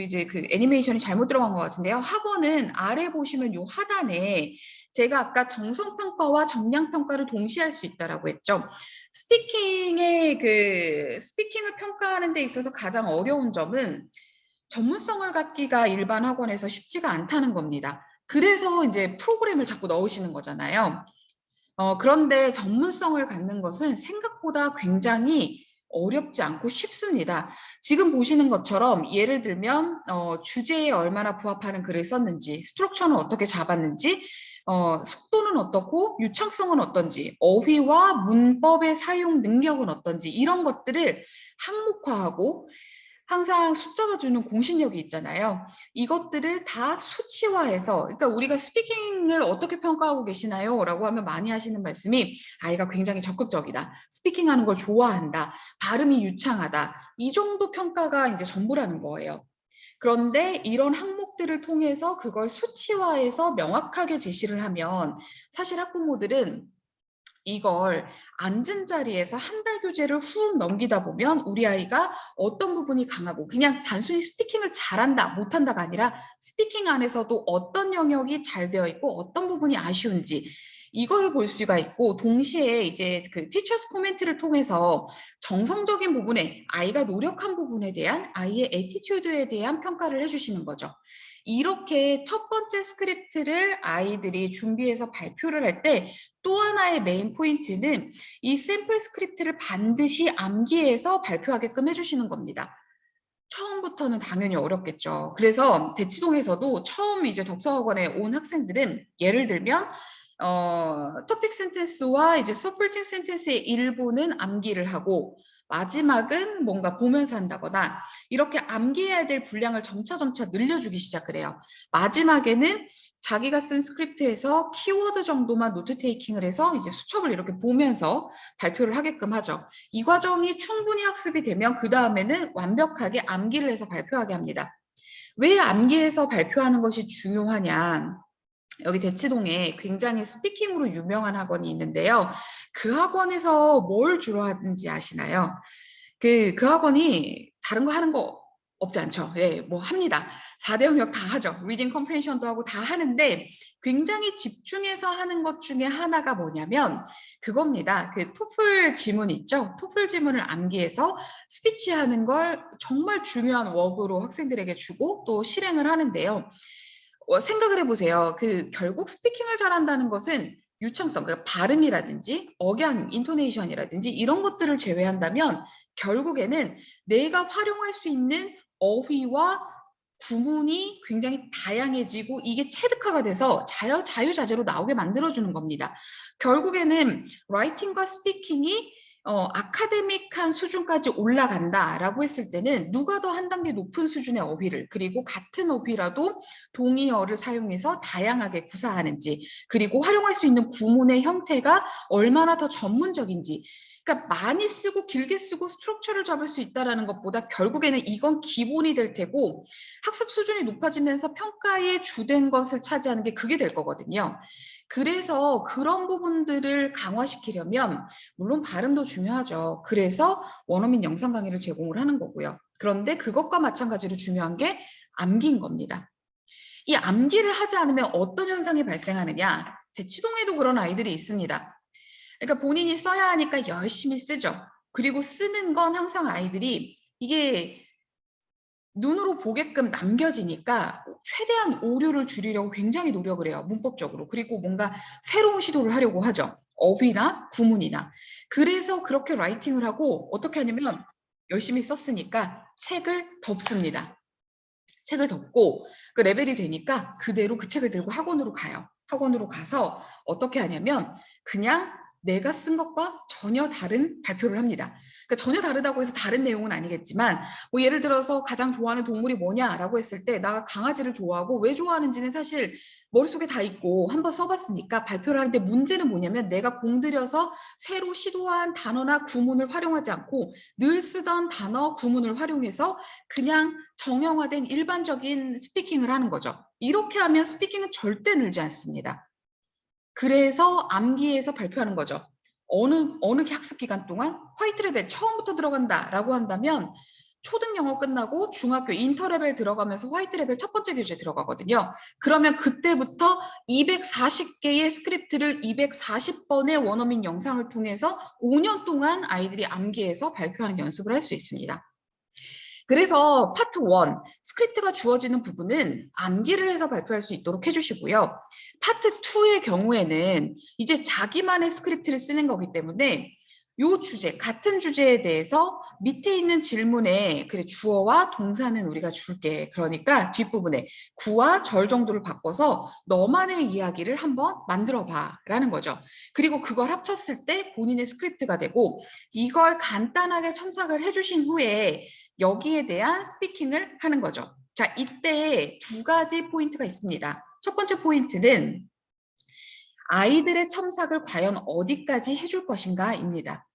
이제 그 애니메이션이 잘못 들어간 것 같은데요. 학원은 아래 보시면 요 하단에 제가 아까 정성평가와 정량평가를 동시에 할 수 있다라고 했죠. 스피킹을 평가하는 데 있어서 가장 어려운 점은 전문성을 갖기가 일반 학원에서 쉽지가 않다는 겁니다. 그래서 이제 프로그램을 자꾸 넣으시는 거잖아요. 그런데 전문성을 갖는 것은 생각보다 굉장히 어렵지 않고 쉽습니다. 지금 보시는 것처럼 예를 들면 주제에 얼마나 부합하는 글을 썼는지, 스트럭처는 어떻게 잡았는지, 속도는 어떻고 유창성은 어떤지, 어휘와 문법의 사용 능력은 어떤지, 이런 것들을 항목화하고 항상 숫자가 주는 공신력이 있잖아요. 이것들을 다 수치화해서, 그러니까 우리가 스피킹을 어떻게 평가하고 계시나요? 라고 하면 많이 하시는 말씀이 아이가 굉장히 적극적이다, 스피킹하는 걸 좋아한다, 발음이 유창하다, 이 정도 평가가 이제 전부라는 거예요. 그런데 이런 항목들을 통해서 그걸 수치화해서 명확하게 제시를 하면 사실 학부모들은 이걸 앉은 자리에서 한 달 교재를 훅 넘기다 보면 우리 아이가 어떤 부분이 강하고, 그냥 단순히 스피킹을 잘한다 못한다가 아니라 스피킹 안에서도 어떤 영역이 잘 되어 있고 어떤 부분이 아쉬운지 이걸 볼 수가 있고, 동시에 이제 그 티처스 코멘트를 통해서 정성적인 부분에, 아이가 노력한 부분에 대한 아이의 애티튜드에 대한 평가를 해주시는 거죠. 이렇게 첫 번째 스크립트를 아이들이 준비해서 발표를 할 때 또 하나의 메인 포인트는 이 샘플 스크립트를 반드시 암기해서 발표하게끔 해주시는 겁니다. 처음부터는 당연히 어렵겠죠. 그래서 대치동에서도 처음 이제 덕서학원에 온 학생들은 예를 들면 토픽 센텐스와 이제 서포팅 센텐스의 일부는 암기를 하고 마지막은 뭔가 보면서 한다거나 이렇게 암기해야 될 분량을 점차 늘려주기 시작을 해요. 마지막에는 자기가 쓴 스크립트에서 키워드 정도만 노트 테이킹을 해서 이제 수첩을 이렇게 보면서 발표를 하게끔 하죠. 이 과정이 충분히 학습이 되면 그 다음에는 완벽하게 암기를 해서 발표하게 합니다. 왜 암기해서 발표하는 것이 중요하냐? 여기 대치동에 굉장히 스피킹으로 유명한 학원이 있는데요. 그 학원에서 뭘 주로 하는지 아시나요? 그 학원이 다른 거 하는 거 없지 않죠. 예, 뭐 합니다. 4대 영역 다 하죠. 리딩 컴프레hension도 하고 다 하는데 굉장히 집중해서 하는 것 중에 하나가 뭐냐면 그겁니다. 그 토플 지문 있죠. 토플 지문을 암기해서 스피치하는 걸 정말 중요한 워크로 학생들에게 주고 또 실행을 하는데요. 생각을 해보세요. 결국 스피킹을 잘한다는 것은 유창성, 그러니까 발음이라든지 억양, 인토네이션이라든지 이런 것들을 제외한다면 결국에는 내가 활용할 수 있는 어휘와 구문이 굉장히 다양해지고 이게 체득화가 돼서 자유자재로 나오게 만들어주는 겁니다. 결국에는 라이팅과 스피킹이 아카데믹한 수준까지 올라간다라고 했을 때는 누가 더 한 단계 높은 수준의 어휘를, 그리고 같은 어휘라도 동의어를 사용해서 다양하게 구사하는지, 그리고 활용할 수 있는 구문의 형태가 얼마나 더 전문적인지, 그러니까 많이 쓰고 길게 쓰고 스트럭처를 잡을 수 있다는 것보다 결국에는 이건 기본이 될 테고 학습 수준이 높아지면서 평가의 주된 것을 차지하는 게 그게 될 거거든요. 그래서 그런 부분들을 강화시키려면 물론 발음도 중요하죠. 그래서 원어민 영상 강의를 제공을 하는 거고요. 그런데 그것과 마찬가지로 중요한 게 암기인 겁니다. 이 암기를 하지 않으면 어떤 현상이 발생하느냐? 대치동에도 그런 아이들이 있습니다. 그러니까 본인이 써야 하니까 열심히 쓰죠. 그리고 쓰는 건 항상 아이들이 이게 눈으로 보게끔 남겨지니까 최대한 오류를 줄이려고 굉장히 노력을 해요. 문법적으로. 그리고 뭔가 새로운 시도를 하려고 하죠. 어휘나 구문이나. 그래서 그렇게 라이팅을 하고 어떻게 하냐면 열심히 썼으니까 책을 덮습니다. 책을 덮고 그 레벨이 되니까 그대로 그 책을 들고 학원으로 가요. 학원으로 가서 어떻게 하냐면 그냥 내가 쓴 것과 전혀 다른 발표를 합니다. 그러니까 전혀 다르다고 해서 다른 내용은 아니겠지만 뭐 예를 들어서 가장 좋아하는 동물이 뭐냐라고 했을 때 나 강아지를 좋아하고 왜 좋아하는지는 사실 머릿속에 다 있고 한번 써봤으니까 발표를 하는데 문제는 뭐냐면 내가 공들여서 새로 시도한 단어나 구문을 활용하지 않고 늘 쓰던 단어, 구문을 활용해서 그냥 정형화된 일반적인 스피킹을 하는 거죠. 이렇게 하면 스피킹은 절대 늘지 않습니다. 그래서 암기에서 발표하는 거죠. 어느 학습 기간 동안 화이트 레벨 처음부터 들어간다라고 한다면 초등 영어 끝나고 중학교 인터 레벨 들어가면서 화이트 레벨 첫 번째 교재 들어가거든요. 그러면 그때부터 240개의 스크립트를 240번의 원어민 영상을 통해서 5년 동안 아이들이 암기해서 발표하는 연습을 할 수 있습니다. 그래서 파트 1, 스크립트가 주어지는 부분은 암기를 해서 발표할 수 있도록 해주시고요. 파트 2의 경우에는 이제 자기만의 스크립트를 쓰는 거기 때문에 이 주제, 같은 주제에 대해서 밑에 있는 질문에 그래 주어와 동사는 우리가 줄게. 그러니까 뒷부분에 구와 절 정도를 바꿔서 너만의 이야기를 한번 만들어 봐 라는 거죠. 그리고 그걸 합쳤을 때 본인의 스크립트가 되고 이걸 간단하게 첨삭을 해주신 후에 여기에 대한 스피킹을 하는 거죠. 자, 이때 두 가지 포인트가 있습니다. 첫 번째 포인트는 아이들의 첨삭을 과연 어디까지 해줄 것인가입니다.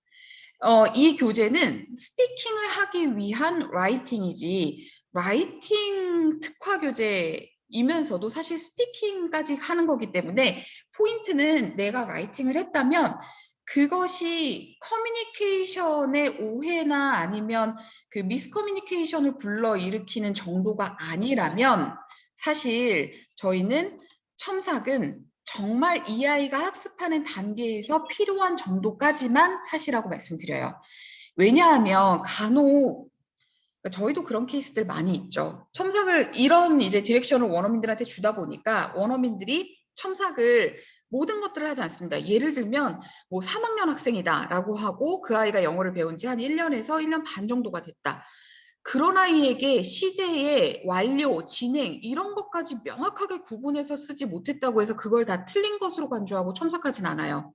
이 교재는 스피킹을 하기 위한 라이팅이지 라이팅 특화 교재이면서도 사실 스피킹까지 하는 거기 때문에 포인트는 내가 라이팅을 했다면 그것이 커뮤니케이션의 오해나 아니면 그 미스커뮤니케이션을 불러일으키는 정도가 아니라면 사실 저희는 첨삭은 정말 이 아이가 학습하는 단계에서 필요한 정도까지만 하시라고 말씀드려요. 왜냐하면 간혹 저희도 그런 케이스들 많이 있죠. 첨삭을 이런 이제 디렉션을 원어민들한테 주다 보니까 원어민들이 첨삭을 모든 것들을 하지 않습니다. 예를 들면 뭐 3학년 학생이다라고 하고 그 아이가 영어를 배운 지 한 1년에서 1년 반 정도가 됐다. 그런 아이에게 시제의 완료, 진행 이런 것까지 명확하게 구분해서 쓰지 못했다고 해서 그걸 다 틀린 것으로 간주하고 첨삭하진 않아요.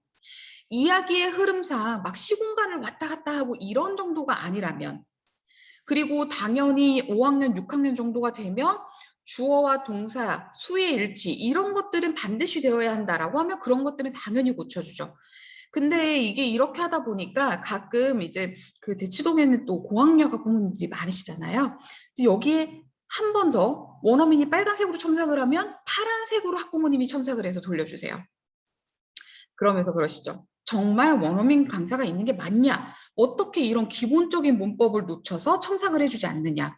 이야기의 흐름상 막 시공간을 왔다 갔다 하고 이런 정도가 아니라면 그리고 당연히 5학년, 6학년 정도가 되면 주어와 동사, 수의 일치 이런 것들은 반드시 되어야 한다라고 하면 그런 것들은 당연히 고쳐주죠. 근데 이게 이렇게 하다 보니까 가끔 이제 그 대치동에는 또 고학력 학부모님들이 많으시잖아요. 여기에 한 번 더 원어민이 빨간색으로 첨삭을 하면 파란색으로 학부모님이 첨삭을 해서 돌려주세요. 그러면서 그러시죠. 정말 원어민 강사가 있는 게 맞냐? 어떻게 이런 기본적인 문법을 놓쳐서 첨삭을 해주지 않느냐?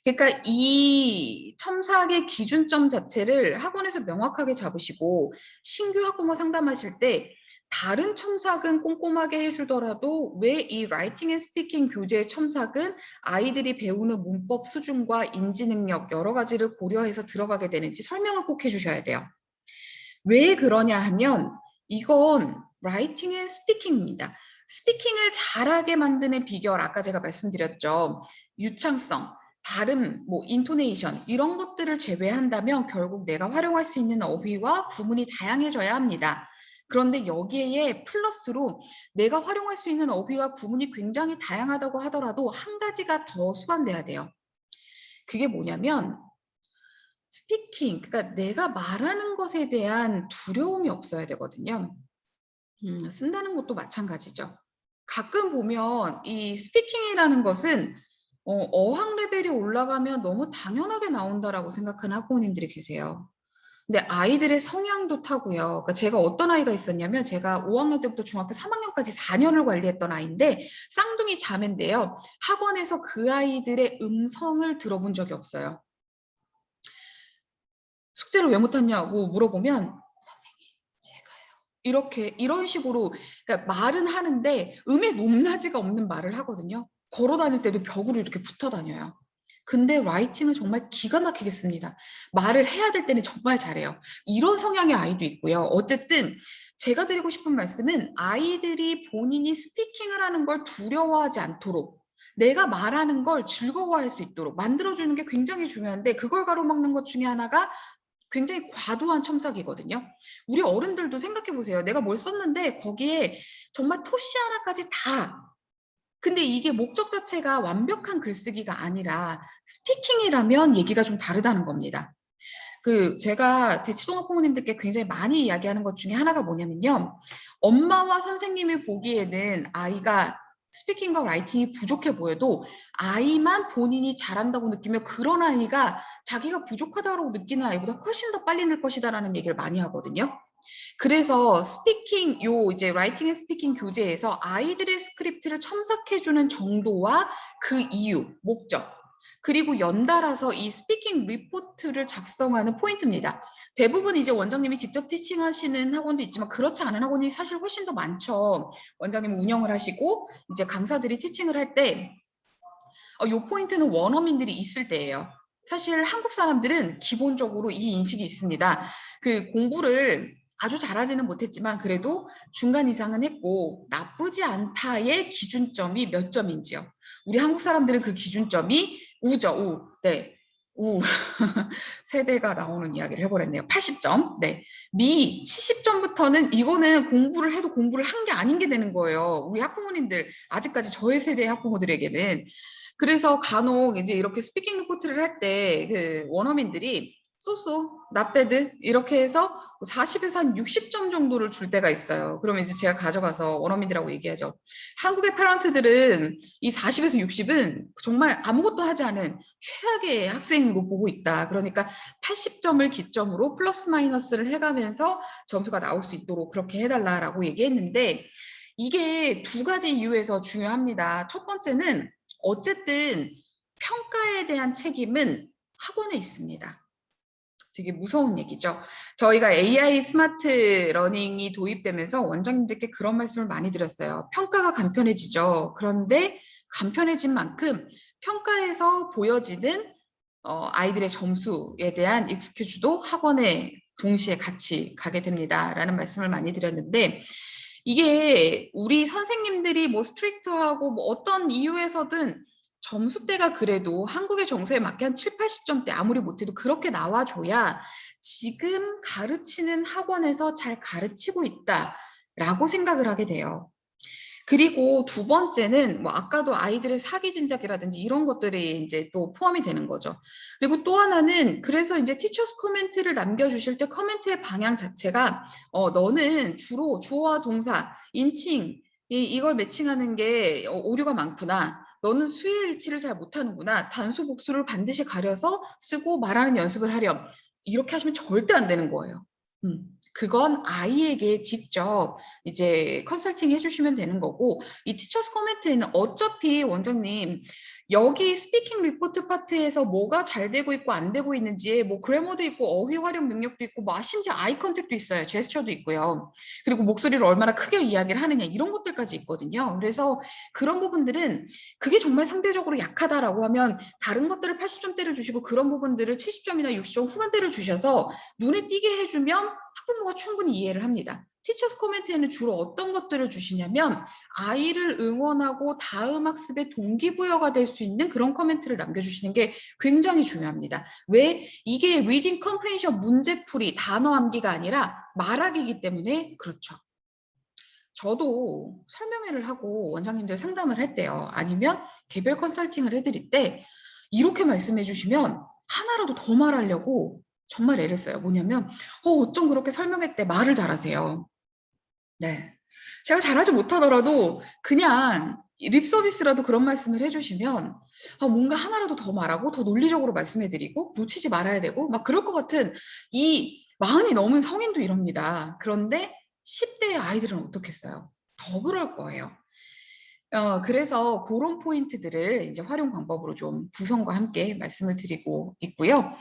그러니까 이 첨삭의 기준점 자체를 학원에서 명확하게 잡으시고 신규 학부모 상담하실 때 다른 첨삭은 꼼꼼하게 해주더라도 왜 이 라이팅 앤 스피킹 교재의 첨삭은 아이들이 배우는 문법 수준과 인지 능력 여러 가지를 고려해서 들어가게 되는지 설명을 꼭 해주셔야 돼요. 왜 그러냐 하면 이건 라이팅 앤 스피킹입니다. 스피킹을 잘하게 만드는 비결 아까 제가 말씀드렸죠. 유창성, 발음, 뭐 인토네이션 이런 것들을 제외한다면 결국 내가 활용할 수 있는 어휘와 구문이 다양해져야 합니다. 그런데 여기에 플러스로 내가 활용할 수 있는 어휘와 구문이 굉장히 다양하다고 하더라도 한 가지가 더 수반돼야 돼요. 그게 뭐냐면 스피킹, 그러니까 내가 말하는 것에 대한 두려움이 없어야 되거든요. 쓴다는 것도 마찬가지죠. 가끔 보면 이 스피킹이라는 것은 어학 레벨이 올라가면 너무 당연하게 나온다라고 생각하는 학부모님들이 계세요. 근데 아이들의 성향도 타고요. 그러니까 제가 어떤 아이가 있었냐면 제가 5학년 때부터 중학교 3학년까지 4년을 관리했던 아이인데 쌍둥이 자매인데요. 학원에서 그 아이들의 음성을 들어본 적이 없어요. 숙제를 왜 못했냐고 물어보면 선생님 제가요. 이런 식으로 그러니까 말은 하는데 음의 높낮이가 없는 말을 하거든요. 걸어 다닐 때도 벽으로 이렇게 붙어 다녀요. 근데 라이팅은 정말 기가 막히게 씁니다. 말을 해야 될 때는 정말 잘해요. 이런 성향의 아이도 있고요. 어쨌든 제가 드리고 싶은 말씀은 아이들이 본인이 스피킹을 하는 걸 두려워하지 않도록 내가 말하는 걸 즐거워할 수 있도록 만들어주는 게 굉장히 중요한데 그걸 가로막는 것 중에 하나가 굉장히 과도한 첨삭이거든요. 우리 어른들도 생각해 보세요. 내가 뭘 썼는데 거기에 정말 토시 하나까지 다. 근데 이게 목적 자체가 완벽한 글쓰기가 아니라 스피킹이라면 얘기가 좀 다르다는 겁니다. 제가 대치동학 부모님들께 굉장히 많이 이야기하는 것 중에 하나가 뭐냐면요. 엄마와 선생님이 보기에는 아이가 스피킹과 라이팅이 부족해 보여도 아이만 본인이 잘한다고 느끼며 그런 아이가 자기가 부족하다고 느끼는 아이보다 훨씬 더 빨리 늘 것이다라는 얘기를 많이 하거든요. 그래서 스피킹 이제 라이팅 앤 스피킹 교재에서 아이들의 스크립트를 첨삭해주는 정도와 그 이유, 목적 그리고 연달아서 이 스피킹 리포트를 작성하는 포인트입니다. 대부분 이제 원장님이 직접 티칭하시는 학원도 있지만 그렇지 않은 학원이 사실 훨씬 더 많죠. 원장님 운영을 하시고 이제 강사들이 티칭을 할 때 이 포인트는 원어민들이 있을 때예요. 사실 한국 사람들은 기본적으로 이 인식이 있습니다. 공부를 아주 잘하지는 못했지만 그래도 중간 이상은 했고 나쁘지 않다의 기준점이 몇 점인지요. 우리 한국 사람들은 그 기준점이 우죠, 우. 네. 우. 세대가 나오는 이야기를 해버렸네요. 80점. 네. 미 70점부터는 이거는 공부를 해도 공부를 한 게 아닌 게 되는 거예요. 우리 학부모님들, 아직까지 저의 세대의 학부모들에게는. 그래서 간혹 이제 이렇게 스피킹 리포트를 할 때 원어민들이 쏘쏘, not 이렇게 해서 40에서 한 60점 정도를 줄 때가 있어요. 그러면 이제 제가 가져가서 원어민들하고 얘기하죠. 한국의 패런트들은 이 40에서 60은 정말 아무것도 하지 않은 최악의 학생으로 보고 있다. 그러니까 80점을 기점으로 플러스 마이너스를 해가면서 점수가 나올 수 있도록 그렇게 해달라라고 얘기했는데 이게 두 가지 이유에서 중요합니다. 첫 번째는 어쨌든 평가에 대한 책임은 학원에 있습니다. 되게 무서운 얘기죠. 저희가 AI 스마트 러닝이 도입되면서 원장님들께 그런 말씀을 많이 드렸어요. 평가가 간편해지죠. 그런데 간편해진 만큼 평가에서 보여지는 아이들의 점수에 대한 익스큐즈도 학원에 동시에 같이 가게 됩니다라는 말씀을 많이 드렸는데 이게 우리 선생님들이 뭐 스트릭트하고 뭐 어떤 이유에서든 점수대가 그래도 한국의 정서에 맞게 한 7, 80점대 아무리 못해도 그렇게 나와줘야 지금 가르치는 학원에서 잘 가르치고 있다라고 생각을 하게 돼요. 그리고 두 번째는 뭐 아까도 아이들의 사기 진작이라든지 이런 것들이 이제 또 포함이 되는 거죠. 그리고 또 하나는 그래서 이제 티처스 코멘트를 남겨주실 때 코멘트의 방향 자체가 너는 주로 주어와 동사, 인칭 이걸 매칭하는 게 오류가 많구나. 너는 수일치를 잘 못하는구나. 단수 복수를 반드시 가려서 쓰고 말하는 연습을 하렴. 이렇게 하시면 절대 안 되는 거예요. 그건 아이에게 직접 이제 컨설팅 해주시면 되는 거고 이 티처스 코멘트에는 어차피 원장님 여기 스피킹 리포트 파트에서 뭐가 잘 되고 있고 안 되고 있는지에 뭐 그래머도 있고 어휘 활용 능력도 있고 뭐 심지어 아이 컨택도 있어요. 제스처도 있고요. 그리고 목소리를 얼마나 크게 이야기를 하느냐 이런 것들까지 있거든요. 그래서 그런 부분들은 그게 정말 상대적으로 약하다라고 하면 다른 것들을 80점대를 주시고 그런 부분들을 70점이나 60점 후반대를 주셔서 눈에 띄게 해주면 학부모가 충분히 이해를 합니다. 티처스 코멘트에는 주로 어떤 것들을 주시냐면 아이를 응원하고 다음 학습의 동기부여가 될 수 있는 그런 코멘트를 남겨주시는 게 굉장히 중요합니다. 왜? 이게 리딩 컴프레hen션 문제풀이 단어 암기가 아니라 말하기이기 때문에 그렇죠. 저도 설명회를 하고 원장님들 상담을 할 때요. 아니면 개별 컨설팅을 해드릴 때 이렇게 말씀해 주시면 하나라도 더 말하려고 정말 애를 써요. 뭐냐면 어쩜 그렇게 설명회 때 말을 잘하세요. 네. 제가 잘하지 못하더라도 그냥 립 서비스라도 그런 말씀을 해주시면 뭔가 하나라도 더 말하고 더 논리적으로 말씀해드리고 놓치지 말아야 되고 막 그럴 것 같은 이 마흔이 넘은 성인도 이럽니다. 그런데 10대의 아이들은 어떻겠어요? 더 그럴 거예요. 그래서 그런 포인트들을 이제 활용 방법으로 좀 구성과 함께 말씀을 드리고 있고요.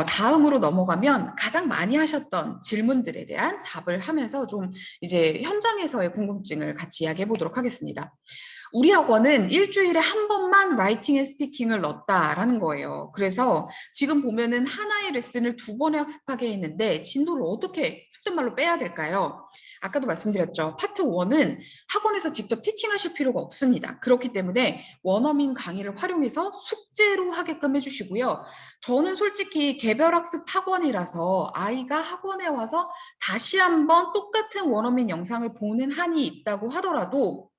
다음으로 넘어가면 가장 많이 하셨던 질문들에 대한 답을 하면서 좀 이제 현장에서의 궁금증을 같이 이야기해 보도록 하겠습니다. 우리 학원은 일주일에 한 번만 라이팅 앤 스피킹을 넣었다라는 거예요. 그래서 지금 보면은 하나의 레슨을 2번에 학습하게 했는데 진도를 어떻게 속된 말로 빼야 될까요? 아까도 말씀드렸죠. 파트 1은 학원에서 직접 티칭하실 필요가 없습니다. 그렇기 때문에 원어민 강의를 활용해서 숙제로 하게끔 해주시고요. 저는 솔직히 개별학습 학원이라서 아이가 학원에 와서 다시 한번 똑같은 원어민 영상을 보는 한이 있다고 하더라도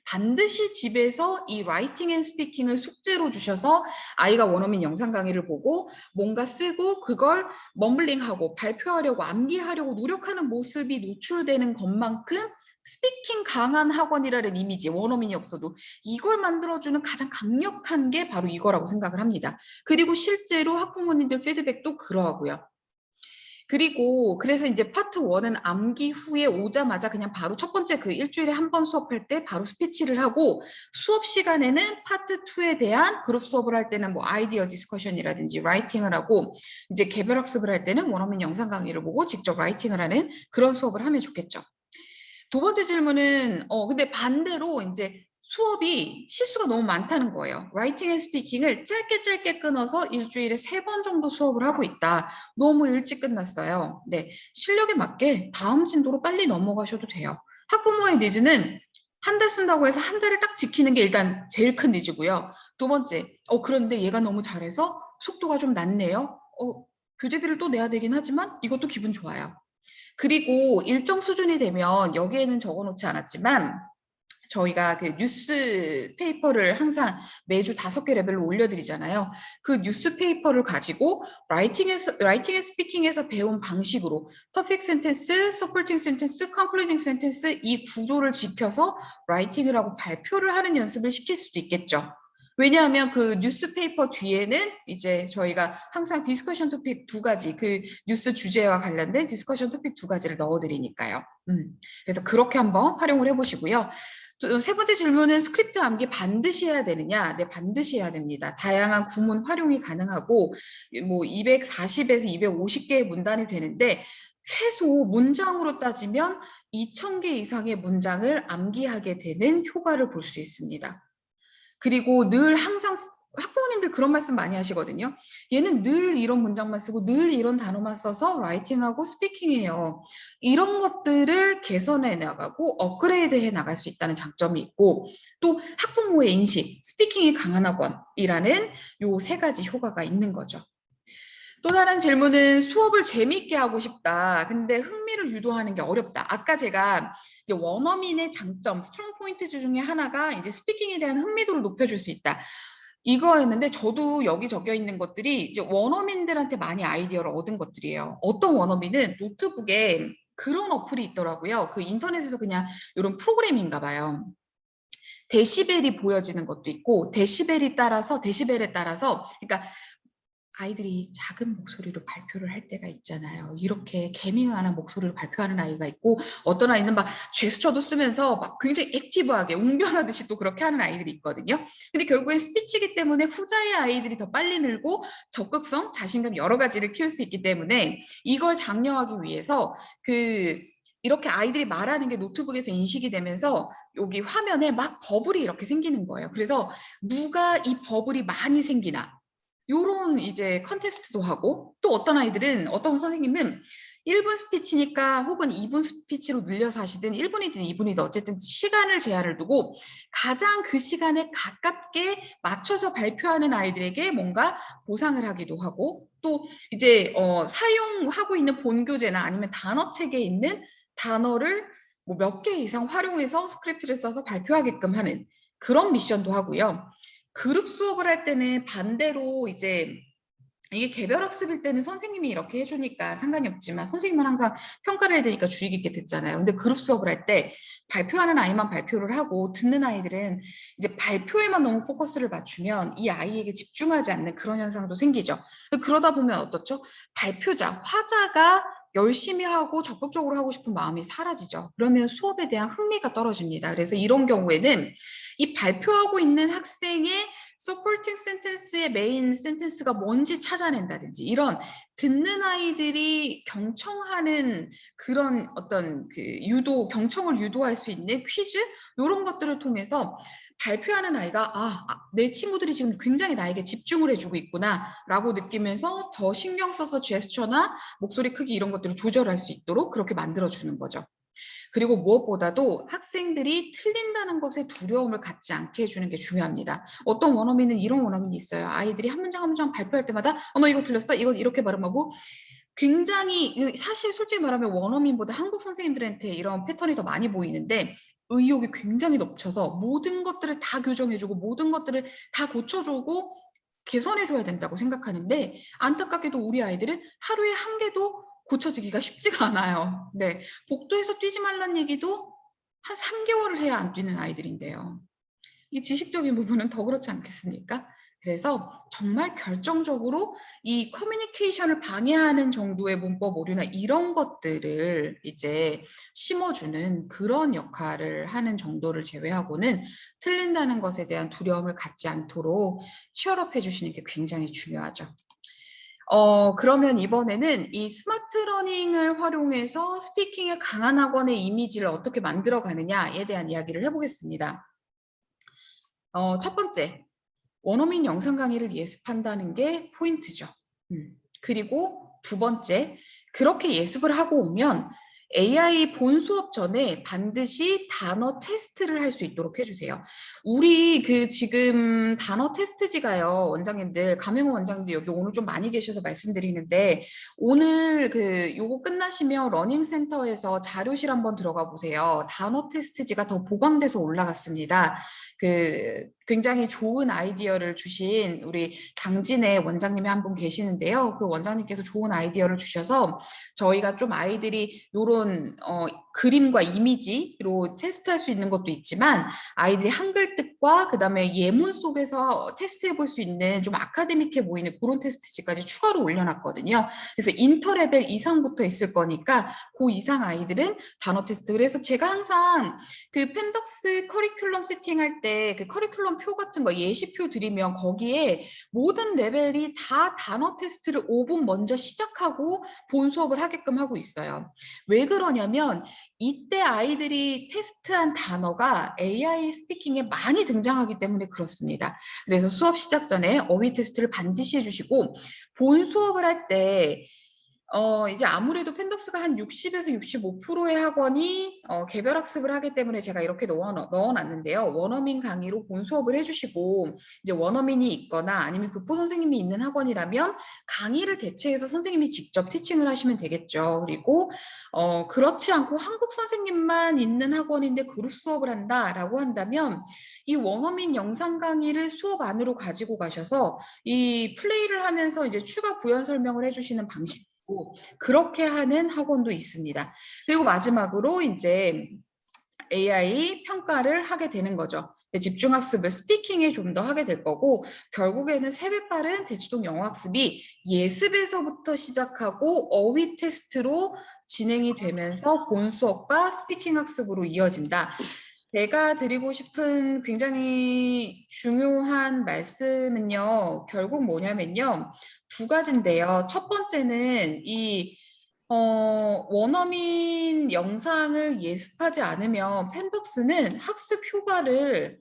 반드시 집에서 이 라이팅 앤 스피킹을 숙제로 주셔서 아이가 원어민 영상 강의를 보고 뭔가 쓰고 그걸 멈블링하고 발표하려고 암기하려고 노력하는 모습이 노출되는 것만큼 스피킹 강한 학원이라는 이미지, 원어민이 없어도 이걸 만들어주는 가장 강력한 게 바로 이거라고 생각을 합니다. 그리고 실제로 학부모님들 피드백도 그러하고요. 그리고 그래서 이제 파트 1은 암기 후에 오자마자 그냥 바로 첫 번째 그 일주일에 한 번 수업할 때 바로 스피치를 하고 수업 시간에는 파트 2에 대한 그룹 수업을 할 때는 뭐 아이디어 디스커션이라든지 라이팅을 하고 이제 개별 학습을 할 때는 원어민 영상 강의를 보고 직접 라이팅을 하는 그런 수업을 하면 좋겠죠. 두 번째 질문은 근데 반대로 이제 수업이 실수가 너무 많다는 거예요. 라이팅 앤 스피킹을 짧게 끊어서 일주일에 3번 정도 수업을 하고 있다. 너무 일찍 끝났어요. 네, 실력에 맞게 다음 진도로 빨리 넘어가셔도 돼요. 학부모의 니즈는 한 달 쓴다고 해서 한 달을 딱 지키는 게 일단 제일 큰 니즈고요. 두 번째, 그런데 얘가 너무 잘해서 속도가 좀 낮네요. 교재비를 또 내야 되긴 하지만 이것도 기분 좋아요. 그리고 일정 수준이 되면 여기에는 적어놓지 않았지만 저희가 그 뉴스페이퍼를 항상 매주 5개 레벨로 올려드리잖아요. 그 뉴스페이퍼를 가지고 라이팅 앤 스피킹에서 배운 방식으로 토픽 센텐스, 서포팅 센텐스, 컨클루딩 센텐스 이 구조를 지켜서 라이팅을 하고 발표를 하는 연습을 시킬 수도 있겠죠. 왜냐하면 그 뉴스페이퍼 뒤에는 이제 저희가 항상 디스커션 토픽 2가지, 그 뉴스 주제와 관련된 디스커션 토픽 2가지를 넣어드리니까요. 그래서 그렇게 한번 활용을 해보시고요. 세 번째 질문은 스크립트 암기 반드시 해야 되느냐? 네, 반드시 해야 됩니다. 다양한 구문 활용이 가능하고 뭐 240에서 250개의 문단이 되는데 최소 문장으로 따지면 2,000개 이상의 문장을 암기하게 되는 효과를 볼 수 있습니다. 그리고 늘 항상 학부모님들 그런 말씀 많이 하시거든요. 얘는 늘 이런 문장만 쓰고 늘 이런 단어만 써서 라이팅하고 스피킹해요. 이런 것들을 개선해 나가고 업그레이드해 나갈 수 있다는 장점이 있고 또 학부모의 인식, 스피킹이 강한 학원이라는 요 3가지 효과가 있는 거죠. 또 다른 질문은 수업을 재미있게 하고 싶다. 근데 흥미를 유도하는 게 어렵다. 아까 제가 이제 원어민의 장점, 스트롱 포인트 중에 하나가 이제 스피킹에 대한 흥미도를 높여줄 수 있다. 이거였는데 저도 여기 적혀 있는 것들이 이제 원어민들한테 많이 아이디어를 얻은 것들이에요. 어떤 원어민은 노트북에 그런 어플이 있더라고요. 그 인터넷에서 그냥 이런 프로그램인가 봐요. 데시벨이 보여지는 것도 있고 데시벨에 따라서 그러니까 아이들이 작은 목소리로 발표를 할 때가 있잖아요. 이렇게 개밍하는 목소리로 발표하는 아이가 있고 어떤 아이는 막 제스처도 쓰면서 막 굉장히 액티브하게 웅변하듯이 또 그렇게 하는 아이들이 있거든요. 근데 결국엔 스피치이기 때문에 후자의 아이들이 더 빨리 늘고 적극성, 자신감 여러 가지를 키울 수 있기 때문에 이걸 장려하기 위해서 이렇게 아이들이 말하는 게 노트북에서 인식이 되면서 여기 화면에 막 버블이 이렇게 생기는 거예요. 그래서 누가 이 버블이 많이 생기나 요런 이제 컨테스트도 하고 또 어떤 선생님은 1분 스피치니까 혹은 2분 스피치로 늘려서 하시든 1분이든 2분이든 어쨌든 시간을 제한을 두고 가장 그 시간에 가깝게 맞춰서 발표하는 아이들에게 뭔가 보상을 하기도 하고 또 이제 사용하고 있는 본교재나 아니면 단어책에 있는 단어를 뭐 몇 개 이상 활용해서 스크립트를 써서 발표하게끔 하는 그런 미션도 하고요. 그룹 수업을 할 때는 반대로 이제 이게 개별 학습일 때는 선생님이 이렇게 해주니까 상관이 없지만 선생님은 항상 평가를 해야 되니까 주의 깊게 듣잖아요. 근데 그룹 수업을 할 때 발표하는 아이만 발표를 하고 듣는 아이들은 이제 발표에만 너무 포커스를 맞추면 이 아이에게 집중하지 않는 그런 현상도 생기죠. 그러다 보면 어떻죠? 발표자, 화자가 열심히 하고 적극적으로 하고 싶은 마음이 사라지죠. 그러면 수업에 대한 흥미가 떨어집니다. 그래서 이런 경우에는 이 발표하고 있는 학생의 서포팅 센텐스의 메인 센텐스가 뭔지 찾아낸다든지 이런 듣는 아이들이 경청하는 그런 어떤 경청을 유도할 수 있는 퀴즈 이런 것들을 통해서 발표하는 아이가 내 친구들이 지금 굉장히 나에게 집중을 해주고 있구나 라고 느끼면서 더 신경 써서 제스처나 목소리 크기 이런 것들을 조절할 수 있도록 그렇게 만들어주는 거죠. 그리고 무엇보다도 학생들이 틀린다는 것에 두려움을 갖지 않게 해주는 게 중요합니다. 어떤 원어민은 이런 원어민이 있어요. 아이들이 한 문장 한 문장 발표할 때마다 너 이거 틀렸어? 이거 이렇게 발음하고 굉장히 사실 솔직히 말하면 원어민보다 한국 선생님들한테 이런 패턴이 더 많이 보이는데 의욕이 굉장히 넘쳐서 모든 것들을 다 교정해주고 모든 것들을 다 고쳐주고 개선해줘야 된다고 생각하는데 안타깝게도 우리 아이들은 하루에 한 개도 고쳐지기가 쉽지가 않아요. 네, 복도에서 뛰지 말란 얘기도 한 3개월을 해야 안 뛰는 아이들인데요. 이 지식적인 부분은 더 그렇지 않겠습니까? 그래서 정말 결정적으로 이 커뮤니케이션을 방해하는 정도의 문법 오류나 이런 것들을 이제 심어주는 그런 역할을 하는 정도를 제외하고는 틀린다는 것에 대한 두려움을 갖지 않도록 치열업 해주시는 게 굉장히 중요하죠. 그러면 이번에는 이 스마트 러닝을 활용해서 스피킹에 강한 학원의 이미지를 어떻게 만들어 가느냐에 대한 이야기를 해보겠습니다. 첫 번째, 원어민 영상 강의를 예습한다는 게 포인트죠. 그리고 두 번째, 그렇게 예습을 하고 오면 AI 본 수업 전에 반드시 단어 테스트를 할 수 있도록 해주세요. 우리 지금 단어 테스트지가요, 원장님들, 감영호 원장님들 여기 오늘 좀 많이 계셔서 말씀드리는데, 오늘 요거 끝나시면 러닝센터에서 자료실 한번 들어가 보세요. 단어 테스트지가 더 보강돼서 올라갔습니다. 굉장히 좋은 아이디어를 주신 우리 강진의 원장님이 한 분 계시는데요. 그 원장님께서 좋은 아이디어를 주셔서 저희가 좀 아이들이 요런 그림과 이미지로 테스트할 수 있는 것도 있지만 아이들이 한글 뜻과 그다음에 예문 속에서 테스트해 볼 수 있는 좀 아카데믹해 보이는 그런 테스트지까지 추가로 올려놨거든요. 그래서 인터 레벨 이상부터 있을 거니까 그 이상 아이들은 단어 테스트. 그래서 제가 항상 펜덕스 커리큘럼 세팅할 때 그 커리큘럼 표 같은 거 예시표 드리면 거기에 모든 레벨이 다 단어 테스트를 5분 먼저 시작하고 본 수업을 하게끔 하고 있어요. 왜 그러냐면 이때 아이들이 테스트한 단어가 AI 스피킹에 많이 등장하기 때문에 그렇습니다. 그래서 수업 시작 전에 어휘 테스트를 반드시 해주시고 본 수업을 할때 이제 아무래도 펜덕스가 한 60에서 65%의 학원이 개별 학습을 하기 때문에 제가 이렇게 넣어놨는데요. 원어민 강의로 본 수업을 해주시고 이제 원어민이 있거나 아니면 교포 선생님이 있는 학원이라면 강의를 대체해서 선생님이 직접 티칭을 하시면 되겠죠. 그리고 그렇지 않고 한국 선생님만 있는 학원인데 그룹 수업을 한다라고 한다면 이 원어민 영상 강의를 수업 안으로 가지고 가셔서 이 플레이를 하면서 이제 추가 부연 설명을 해주시는 방식 그렇게 하는 학원도 있습니다. 그리고 마지막으로 이제 AI 평가를 하게 되는 거죠. 집중학습을 스피킹에 좀 더 하게 될 거고 결국에는 3배 빠른 대치동 영어학습이 예습에서부터 시작하고 어휘 테스트로 진행이 되면서 본 수업과 스피킹 학습으로 이어진다. 제가 드리고 싶은 굉장히 중요한 말씀은요. 결국 뭐냐면요. 2가지인데요. 첫 번째는 원어민 영상을 예습하지 않으면 펜덕스는 학습 효과를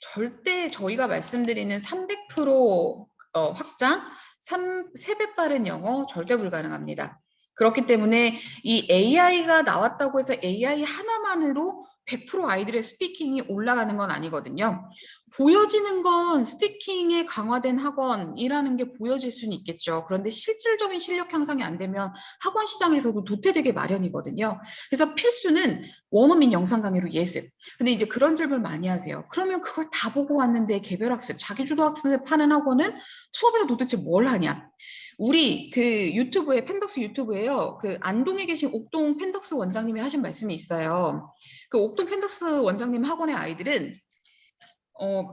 절대 저희가 말씀드리는 300% 확장, 3배 빠른 영어 절대 불가능합니다. 그렇기 때문에 이 AI가 나왔다고 해서 AI 하나만으로 100% 아이들의 스피킹이 올라가는 건 아니거든요. 보여지는 건 스피킹에 강화된 학원이라는 게 보여질 수는 있겠죠. 그런데 실질적인 실력 향상이 안 되면 학원 시장에서도 도태되게 마련이거든요. 그래서 필수는 원어민 영상 강의로 예습. 근데 이제 그런 질문 많이 하세요. 그러면 그걸 다 보고 왔는데 개별학습, 자기주도 학습 하는 학원은 수업에서 도대체 뭘 하냐? 우리 유튜브에 펜덕스 유튜브에요. 안동에 계신 옥동 펜덕스 원장님이 하신 말씀이 있어요. 옥동 펜덕스 원장님 학원의 아이들은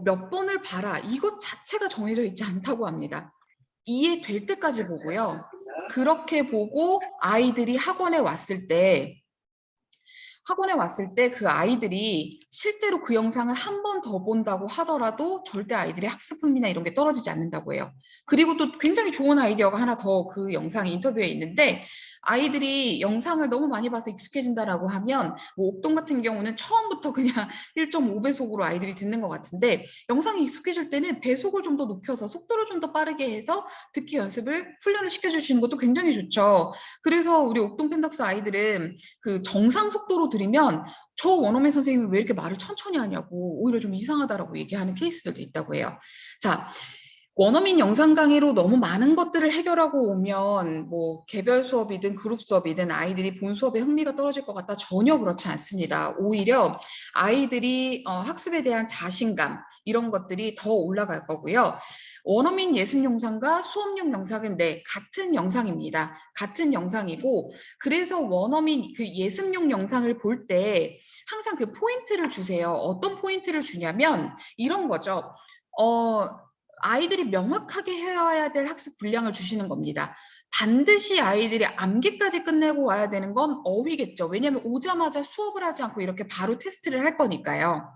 몇 번을 봐라 이것 자체가 정해져 있지 않다고 합니다. 이해될 때까지 보고요. 그렇게 보고 아이들이 학원에 왔을 때 그 아이들이 실제로 그 영상을 한 번 더 본다고 하더라도 절대 아이들의 학습 흥미나 이런 게 떨어지지 않는다고 해요. 그리고 또 굉장히 좋은 아이디어가 하나 더 그 영상 인터뷰에 있는데 아이들이 영상을 너무 많이 봐서 익숙해진다라고 하면 뭐 옥동 같은 경우는 처음부터 그냥 1.5배속으로 아이들이 듣는 것 같은데 영상이 익숙해질 때는 배속을 좀 더 높여서 속도를 좀 더 빠르게 해서 듣기 연습을 훈련을 시켜주시는 것도 굉장히 좋죠. 그래서 우리 옥동 펜덕스 아이들은 그 정상 속도로 들으면 저 원어민 선생님이 왜 이렇게 말을 천천히 하냐고 오히려 좀 이상하다라고 얘기하는 케이스들도 있다고 해요. 자, 원어민 영상 강의로 너무 많은 것들을 해결하고 오면 뭐 개별 수업이든 그룹 수업이든 아이들이 본 수업에 흥미가 떨어질 것 같다. 전혀 그렇지 않습니다. 오히려 아이들이 학습에 대한 자신감 이런 것들이 더 올라갈 거고요. 원어민 예습 영상과 수업용 영상은 네, 같은 영상입니다. 같은 영상이고 그래서 원어민 그 예습용 영상을 볼 때 항상 그 포인트를 주세요. 어떤 포인트를 주냐면 이런 거죠. 아이들이 명확하게 해와야 될 학습 분량을 주시는 겁니다. 반드시 아이들이 암기까지 끝내고 와야 되는 건 어휘겠죠. 왜냐하면 오자마자 수업을 하지 않고 이렇게 바로 테스트를 할 거니까요.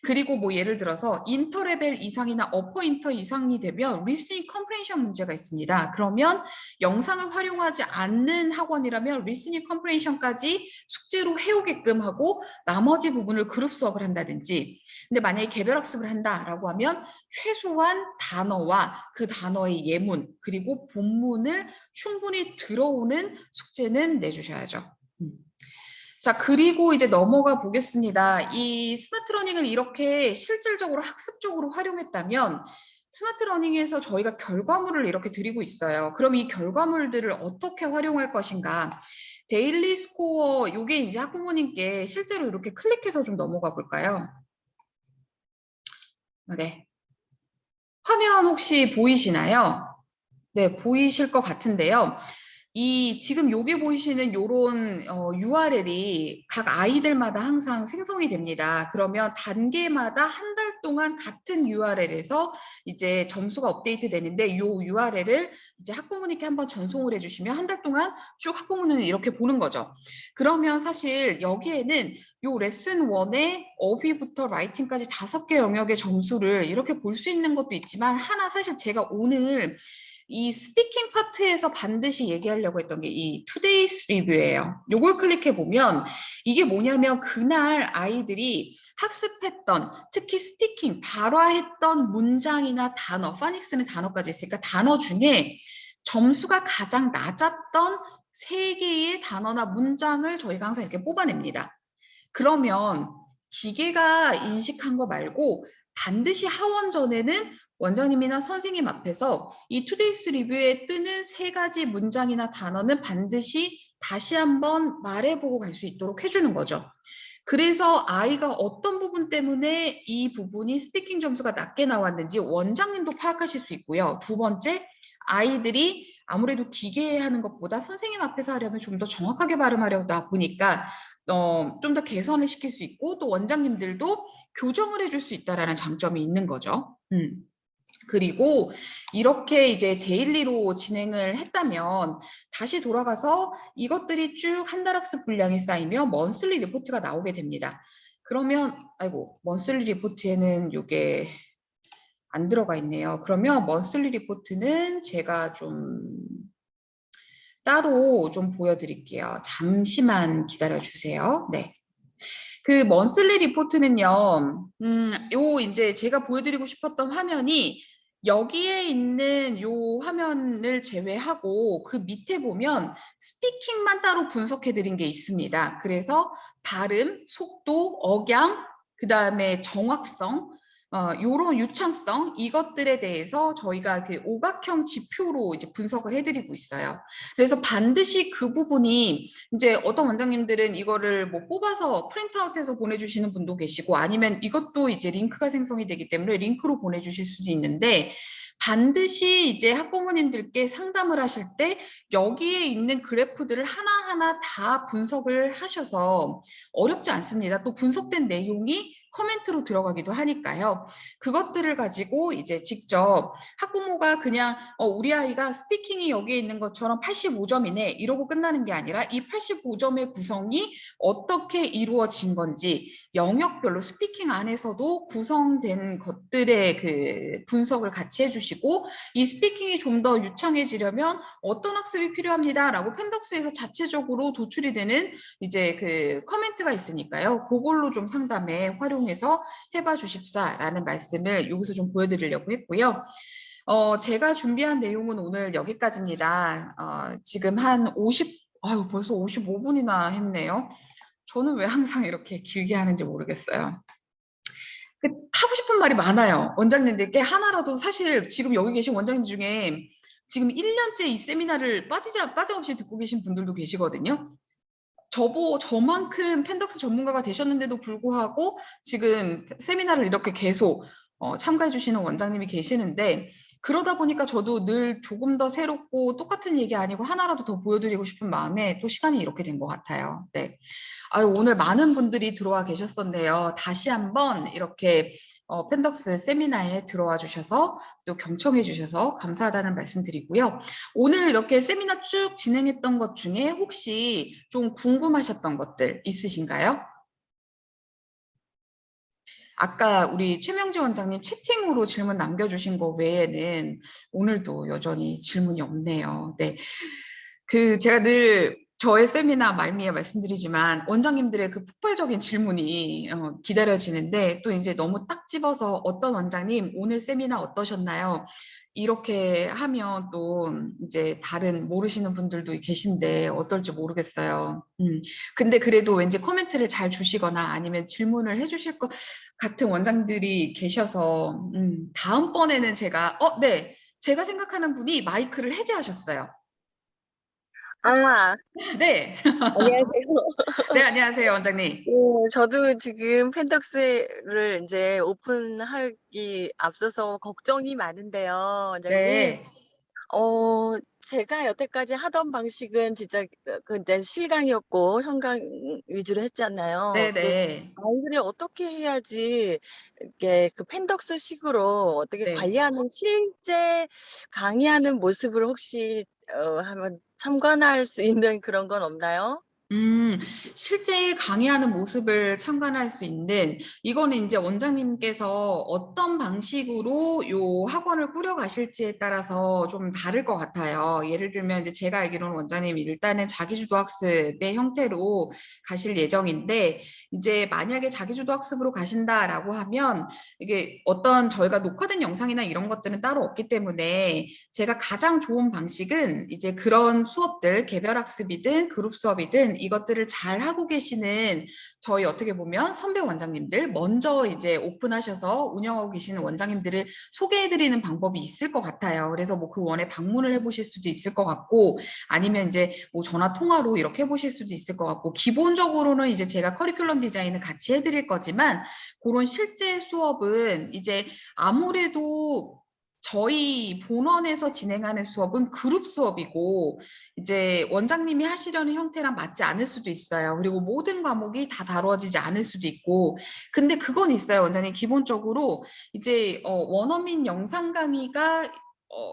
그리고 뭐 예를 들어서 인터 레벨 이상이나 어퍼 인터 이상이 되면 리스닝 컴프레hen션 문제가 있습니다. 그러면 영상을 활용하지 않는 학원이라면 리스닝 컴프레hen션까지 숙제로 해오게끔 하고 나머지 부분을 그룹 수업을 한다든지 근데 만약에 개별 학습을 한다라고 하면 최소한 단어와 그 단어의 예문 그리고 본문을 충분히 들어오는 숙제는 내주셔야죠. 자, 그리고 이제 넘어가 보겠습니다. 이 스마트 러닝을 이렇게 실질적으로 학습적으로 활용했다면 스마트 러닝에서 저희가 결과물을 이렇게 드리고 있어요. 그럼 이 결과물들을 어떻게 활용할 것인가? 데일리 스코어, 요게 이제 학부모님께 실제로 이렇게 클릭해서 좀 넘어가 볼까요? 네. 화면 혹시 보이시나요? 네, 보이실 것 같은데요. 이 지금 여기 보이시는 요런 URL이 각 아이들마다 항상 생성이 됩니다. 그러면 단계마다 한 달 동안 같은 URL에서 이제 점수가 업데이트 되는데 요 URL을 이제 학부모님께 한번 전송을 해주시면 한 달 동안 쭉 학부모님은 이렇게 보는 거죠. 그러면 사실 여기에는 요 레슨 1의 어휘부터 라이팅까지 5개 영역의 점수를 이렇게 볼 수 있는 것도 있지만 하나 사실 제가 오늘 이 스피킹 파트에서 반드시 얘기하려고 했던 게 이 today's review예요. 요걸 클릭해 보면 이게 뭐냐면 그날 아이들이 학습했던 특히 스피킹 발화했던 문장이나 단어, 파닉스는 단어까지 있으니까 단어 중에 점수가 가장 낮았던 3개의 단어나 문장을 저희가 항상 이렇게 뽑아냅니다. 그러면 기계가 인식한 거 말고 반드시 하원 전에는 원장님이나 선생님 앞에서 이 투데이스 리뷰에 뜨는 3가지 문장이나 단어는 반드시 다시 한번 말해보고 갈 수 있도록 해주는 거죠. 그래서 아이가 어떤 부분 때문에 이 부분이 스피킹 점수가 낮게 나왔는지 원장님도 파악하실 수 있고요. 두 번째, 아이들이 아무래도 기계에 하는 것보다 선생님 앞에서 하려면 좀 더 정확하게 발음하려다 보니까 좀 더 개선을 시킬 수 있고 또 원장님들도 교정을 해줄 수 있다라는 장점이 있는 거죠. 그리고 이렇게 이제 데일리로 진행을 했다면 다시 돌아가서 이것들이 쭉 한 달 학습 분량이 쌓이면 먼슬리 리포트가 나오게 됩니다. 그러면 아이고 먼슬리 리포트에는 이게 안 들어가 있네요. 그러면 먼슬리 리포트는 제가 좀 따로 좀 보여드릴게요. 잠시만 기다려 주세요. 네. 그 먼슬리 리포트는요, 요 이제 제가 보여드리고 싶었던 화면이 여기에 있는 요 화면을 제외하고 그 밑에 보면 스피킹만 따로 분석해 드린 게 있습니다. 그래서 발음, 속도, 억양, 그 다음에 정확성, 요런 유창성 이것들에 대해서 저희가 그 오각형 지표로 이제 분석을 해드리고 있어요. 그래서 반드시 그 부분이 이제 어떤 원장님들은 이거를 뭐 뽑아서 프린트아웃해서 보내주시는 분도 계시고 아니면 이것도 이제 링크가 생성이 되기 때문에 링크로 보내주실 수도 있는데 반드시 이제 학부모님들께 상담을 하실 때 여기에 있는 그래프들을 하나하나 다 분석을 하셔서 어렵지 않습니다. 또 분석된 내용이 커멘트로 들어가기도 하니까요. 그것들을 가지고 이제 직접 학부모가 그냥 우리 아이가 스피킹이 여기에 있는 것처럼 85점이네 이러고 끝나는 게 아니라 이 85점의 구성이 어떻게 이루어진 건지 영역별로 스피킹 안에서도 구성된 것들의 그 분석을 같이 해주시고 이 스피킹이 좀 더 유창해지려면 어떤 학습이 필요합니다라고 펜덕스에서 자체적으로 도출이 되는 이제 그 커멘트가 있으니까요. 그걸로 좀 상담에 활용해서 해봐 주십사라는 말씀을 여기서 좀 보여드리려고 했고요. 제가 준비한 내용은 오늘 여기까지입니다. 지금 한 50, 아유, 벌써 55분이나 했네요. 저는 왜 항상 이렇게 길게 하는지 모르겠어요. 하고 싶은 말이 많아요. 원장님들께 하나라도 사실 지금 여기 계신 원장님 중에 지금 1년째 이 세미나를 빠짐없이 듣고 계신 분들도 계시거든요. 저만큼 펜덕스 전문가가 되셨는데도 불구하고 지금 세미나를 이렇게 계속 참가해 주시는 원장님이 계시는데 그러다 보니까 저도 늘 조금 더 새롭고 똑같은 얘기 아니고 하나라도 더 보여드리고 싶은 마음에 또 시간이 이렇게 된 것 같아요. 네. 아유, 오늘 많은 분들이 들어와 계셨었네요. 다시 한번 이렇게 펜덕스 세미나에 들어와 주셔서 또 경청해 주셔서 감사하다는 말씀 드리고요. 오늘 이렇게 세미나 쭉 진행했던 것 중에 혹시 좀 궁금하셨던 것들 있으신가요? 아까 우리 최명지 원장님 채팅으로 질문 남겨주신 거 외에는 오늘도 여전히 질문이 없네요. 네. 제가 늘 저의 세미나 말미에 말씀드리지만 원장님들의 그 폭발적인 질문이 기다려지는데 또 이제 너무 딱 집어서 어떤 원장님 오늘 세미나 어떠셨나요? 이렇게 하면 또 이제 다른 모르시는 분들도 계신데 어떨지 모르겠어요. 근데 그래도 왠지 코멘트를 잘 주시거나 아니면 질문을 해주실 것 같은 원장들이 계셔서 다음번에는 제가 네. 제가 생각하는 분이 마이크를 해제하셨어요. 아, 네. 안녕하세요. 네, 안녕하세요, 원장님. 네, 저도 지금 펜덕스를 이제 오픈하기 앞서서 걱정이 많은데요, 원장님. 네. 제가 여태까지 하던 방식은 진짜 근데 실강이었고 현강 위주로 했잖아요. 네네. 아이들을 어떻게 해야지 이게 그 펜덕스식으로 어떻게 네. 관리하는 실제 강의하는 모습을 혹시 한번 참관할 수 있는 그런 건 없나요? 실제 강의하는 모습을 참관할 수 있는 이거는 이제 원장님께서 어떤 방식으로 요 학원을 꾸려가실지에 따라서 좀 다를 것 같아요. 예를 들면 이제 제가 알기로는 원장님 일단은 자기주도 학습의 형태로 가실 예정인데 이제 만약에 자기주도 학습으로 가신다라고 하면 이게 어떤 저희가 녹화된 영상이나 이런 것들은 따로 없기 때문에 제가 가장 좋은 방식은 이제 그런 수업들 개별 학습이든 그룹 수업이든 이것들을 잘 하고 계시는 저희 어떻게 보면 선배 원장님들 먼저 이제 오픈하셔서 운영하고 계시는 원장님들을 소개해드리는 방법이 있을 것 같아요. 그래서 뭐 그 원에 방문을 해보실 수도 있을 것 같고 아니면 이제 뭐 전화 통화로 이렇게 해보실 수도 있을 것 같고 기본적으로는 이제 제가 커리큘럼 디자인을 같이 해드릴 거지만 그런 실제 수업은 이제 아무래도 저희 본원에서 진행하는 수업은 그룹 수업이고 이제 원장님이 하시려는 형태랑 맞지 않을 수도 있어요. 그리고 모든 과목이 다 다루어지지 않을 수도 있고 근데 그건 있어요. 원장님 기본적으로 이제 원어민 영상 강의가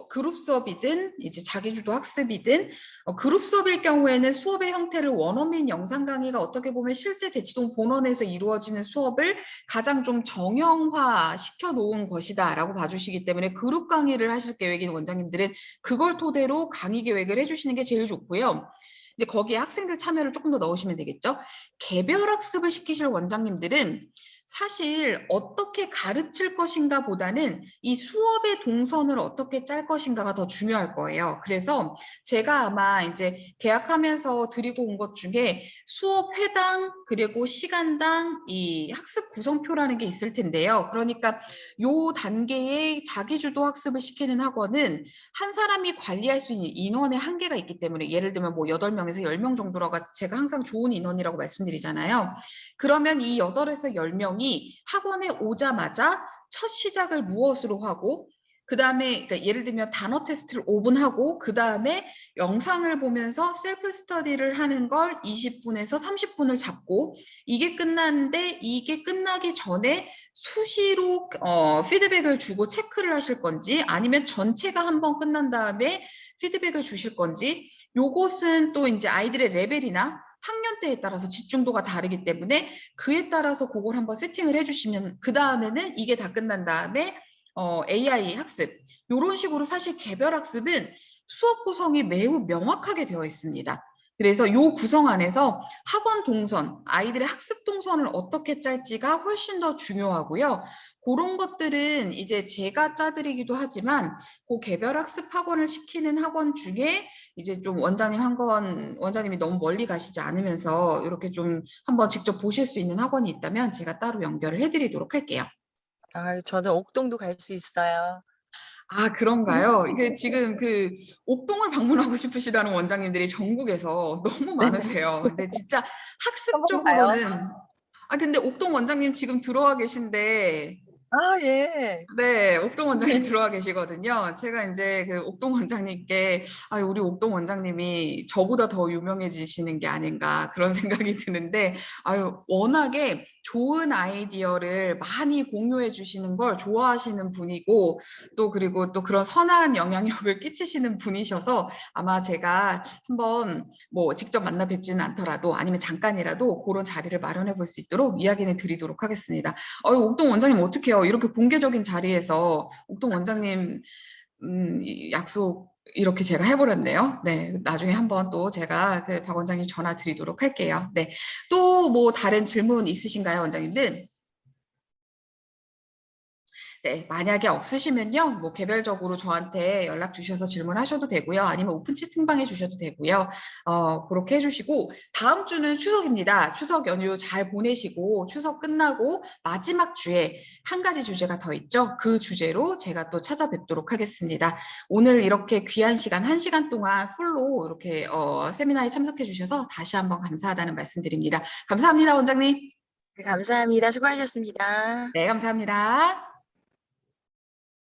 그룹 수업이든 이제 자기주도 학습이든 그룹 수업일 경우에는 수업의 형태를 원어민 영상 강의가 어떻게 보면 실제 대치동 본원에서 이루어지는 수업을 가장 좀 정형화 시켜 놓은 것이다라고 봐주시기 때문에 그룹 강의를 하실 계획인 원장님들은 그걸 토대로 강의 계획을 해주시는 게 제일 좋고요. 이제 거기에 학생들 참여를 조금 더 넣으시면 되겠죠. 개별 학습을 시키실 원장님들은 사실 어떻게 가르칠 것인가 보다는 이 수업의 동선을 어떻게 짤 것인가가 더 중요할 거예요. 그래서 제가 아마 이제 계약하면서 드리고 온 것 중에 수업 회당 그리고 시간당 이 학습 구성표라는 게 있을 텐데요. 그러니까 요 단계에 자기주도 학습을 시키는 학원은 한 사람이 관리할 수 있는 인원의 한계가 있기 때문에 예를 들면 뭐 8명에서 10명 정도라가 제가 항상 좋은 인원이라고 말씀드리잖아요. 그러면 이 8에서 10명이 학원에 오자마자 첫 시작을 무엇으로 하고 그다음에 그러니까 예를 들면 단어 테스트를 5분 하고 그다음에 영상을 보면서 셀프 스터디를 하는 걸 20분에서 30분을 잡고 이게 끝났는데 이게 끝나기 전에 수시로 피드백을 주고 체크를 하실 건지 아니면 전체가 한번 끝난 다음에 피드백을 주실 건지 요것은 또 이제 아이들의 레벨이나 학년대에 따라서 집중도가 다르기 때문에 그에 따라서 그걸 한번 세팅을 해주시면 그 다음에는 이게 다 끝난 다음에 AI 학습 이런 식으로 사실 개별 학습은 수업 구성이 매우 명확하게 되어 있습니다. 그래서 이 구성 안에서 학원 동선, 아이들의 학습 동선을 어떻게 짤지가 훨씬 더 중요하고요. 그런 것들은 이제 제가 짜드리기도 하지만 그 개별 학습 학원을 시키는 학원 중에 이제 좀 원장님이 너무 멀리 가시지 않으면서 이렇게 좀 한번 직접 보실 수 있는 학원이 있다면 제가 따로 연결을 해드리도록 할게요. 아 저는 옥동도 갈 수 있어요. 아, 그런가요? 이게 지금 그 옥동을 방문하고 싶으시다는 원장님들이 전국에서 너무 네. 많으세요. 근데 진짜 한번 가요. 학습적으로는 근데 옥동 원장님 지금 들어와 계신데 아 예. 네, 옥동 원장님 들어와 계시거든요. 제가 이제 그 옥동 원장님께 우리 옥동 원장님이 저보다 더 유명해지시는 게 아닌가 그런 생각이 드는데 워낙에 좋은 아이디어를 많이 공유해 주시는 걸 좋아하시는 분이고 또 그리고 또 그런 선한 영향력을 끼치시는 분이셔서 아마 제가 한번 뭐 직접 만나 뵙지는 않더라도 아니면 잠깐이라도 그런 자리를 마련해 볼 수 있도록 이야기는 드리도록 하겠습니다. 옥동 원장님 어떡해요? 이렇게 공개적인 자리에서 옥동 원장님 약속 이렇게 제가 해버렸네요. 네, 나중에 한번 또 제가 그 박 원장님 전화 드리도록 할게요. 네, 또 뭐 다른 질문 있으신가요, 원장님들? 네, 만약에 없으시면요, 뭐 개별적으로 저한테 연락 주셔서 질문하셔도 되고요, 아니면 오픈 채팅방에 주셔도 되고요, 그렇게 해주시고 다음 주는 추석입니다. 추석 연휴 잘 보내시고 추석 끝나고 마지막 주에 한 가지 주제가 더 있죠. 그 주제로 제가 또 찾아뵙도록 하겠습니다. 오늘 이렇게 귀한 시간 1시간 동안 풀로 이렇게 세미나에 참석해 주셔서 다시 한번 감사하다는 말씀드립니다. 감사합니다, 원장님. 네 감사합니다. 수고하셨습니다. 네, 감사합니다.